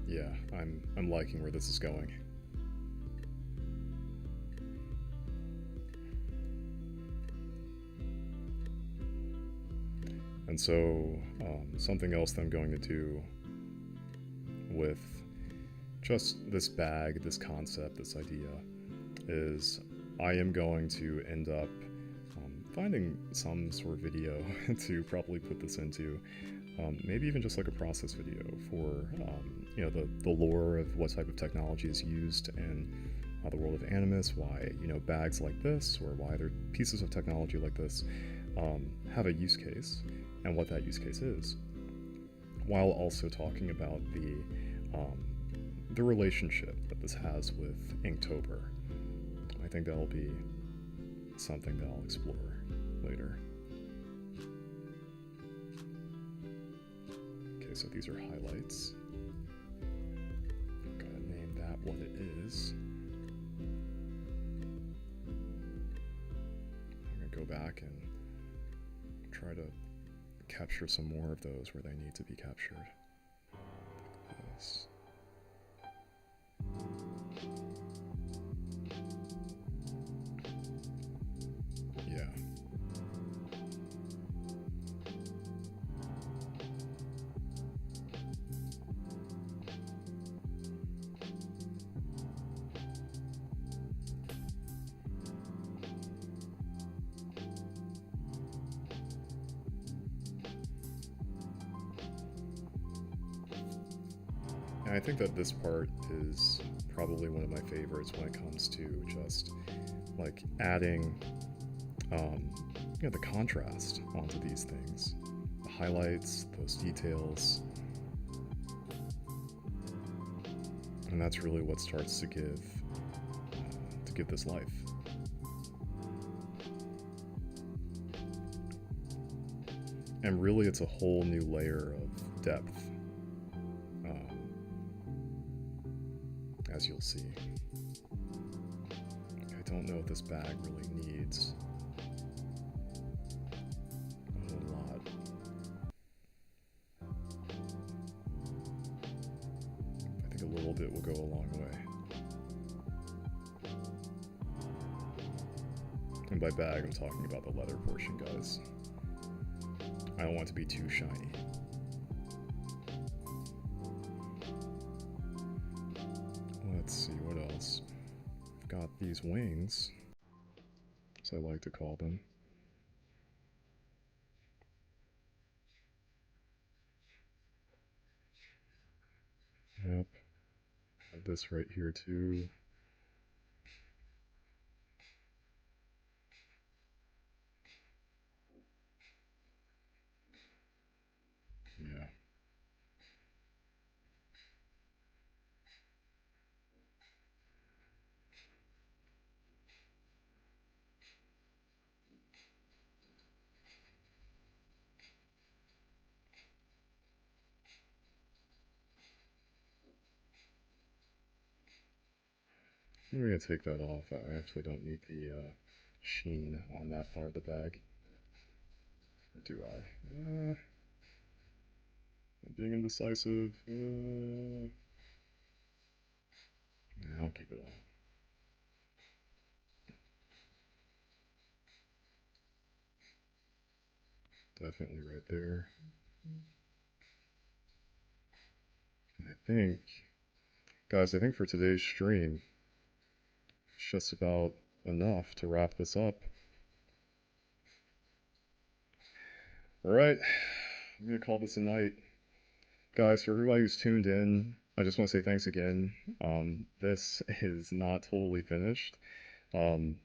Yeah, I'm liking where this is going. And so something else that I'm going to do with just this bag, this concept, this idea, is I am going to end up finding some sort of video to probably put this into. Maybe even just like a process video for you know, the lore of what type of technology is used in the world of Animus, why, you know, bags like this or why there are pieces of technology like this have a use case and what that use case is, while also talking about the relationship that this has with Inktober. I think that'll be something that I'll explore later. Okay, so these are highlights. Gotta name that what it is. I'm gonna go back and try to capture some more of those where they need to be captured. Yes. Yeah. And I think that this part is probably one of my favorites when it comes to just like adding you know, the contrast onto these things, the highlights, those details, and that's really what starts to give this life. And really, it's a whole new layer of depth, as you'll see. I don't know if this bag really needs a whole lot. I think a little bit will go a long way. And by bag, I'm talking about the leather portion, guys. I don't want it to be too shiny. Let's see, what else? I've got these wings, as I like to call them. Yep. Have this right here too. Yeah. I'm gonna take that off. I actually don't need the sheen on that part of the bag. Or do I? I'm being indecisive. Yeah, I'll keep it on. Definitely right there. I think, guys, I think for today's stream, it's just about enough to wrap this up. Alright, I'm gonna call this a night. Guys, for everybody who's tuned in, I just want to say thanks again. This is not totally finished. I'm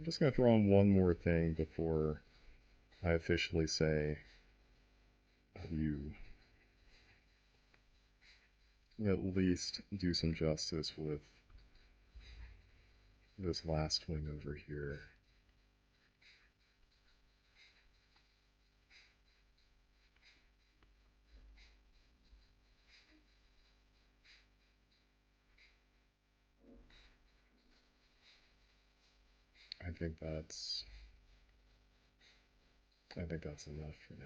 just gonna throw on one more thing before I officially say you at least do some justice with this last wing over here. I think that's enough for now.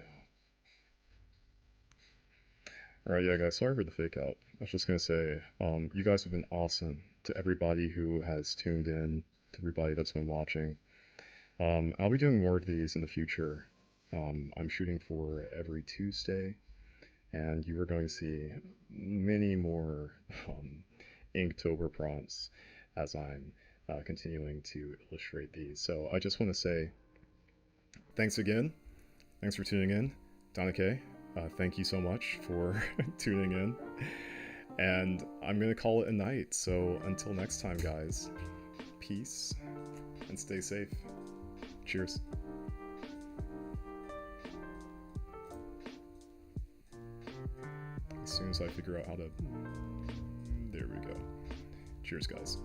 Alright, yeah, guys, sorry for the fake out. I was just gonna say, you guys have been awesome. To everybody who has tuned in, to everybody that's been watching. I'll be doing more of these in the future. I'm shooting for every Tuesday, and you are going to see many more Inktober prompts as I'm continuing to illustrate these. So I just want to say thanks again. Thanks for tuning in. Donna K, thank you so much for tuning in. And I'm going to call it a night. So until next time, guys, peace and stay safe. Cheers. As soon as I figure out how to... There we go. Cheers, guys.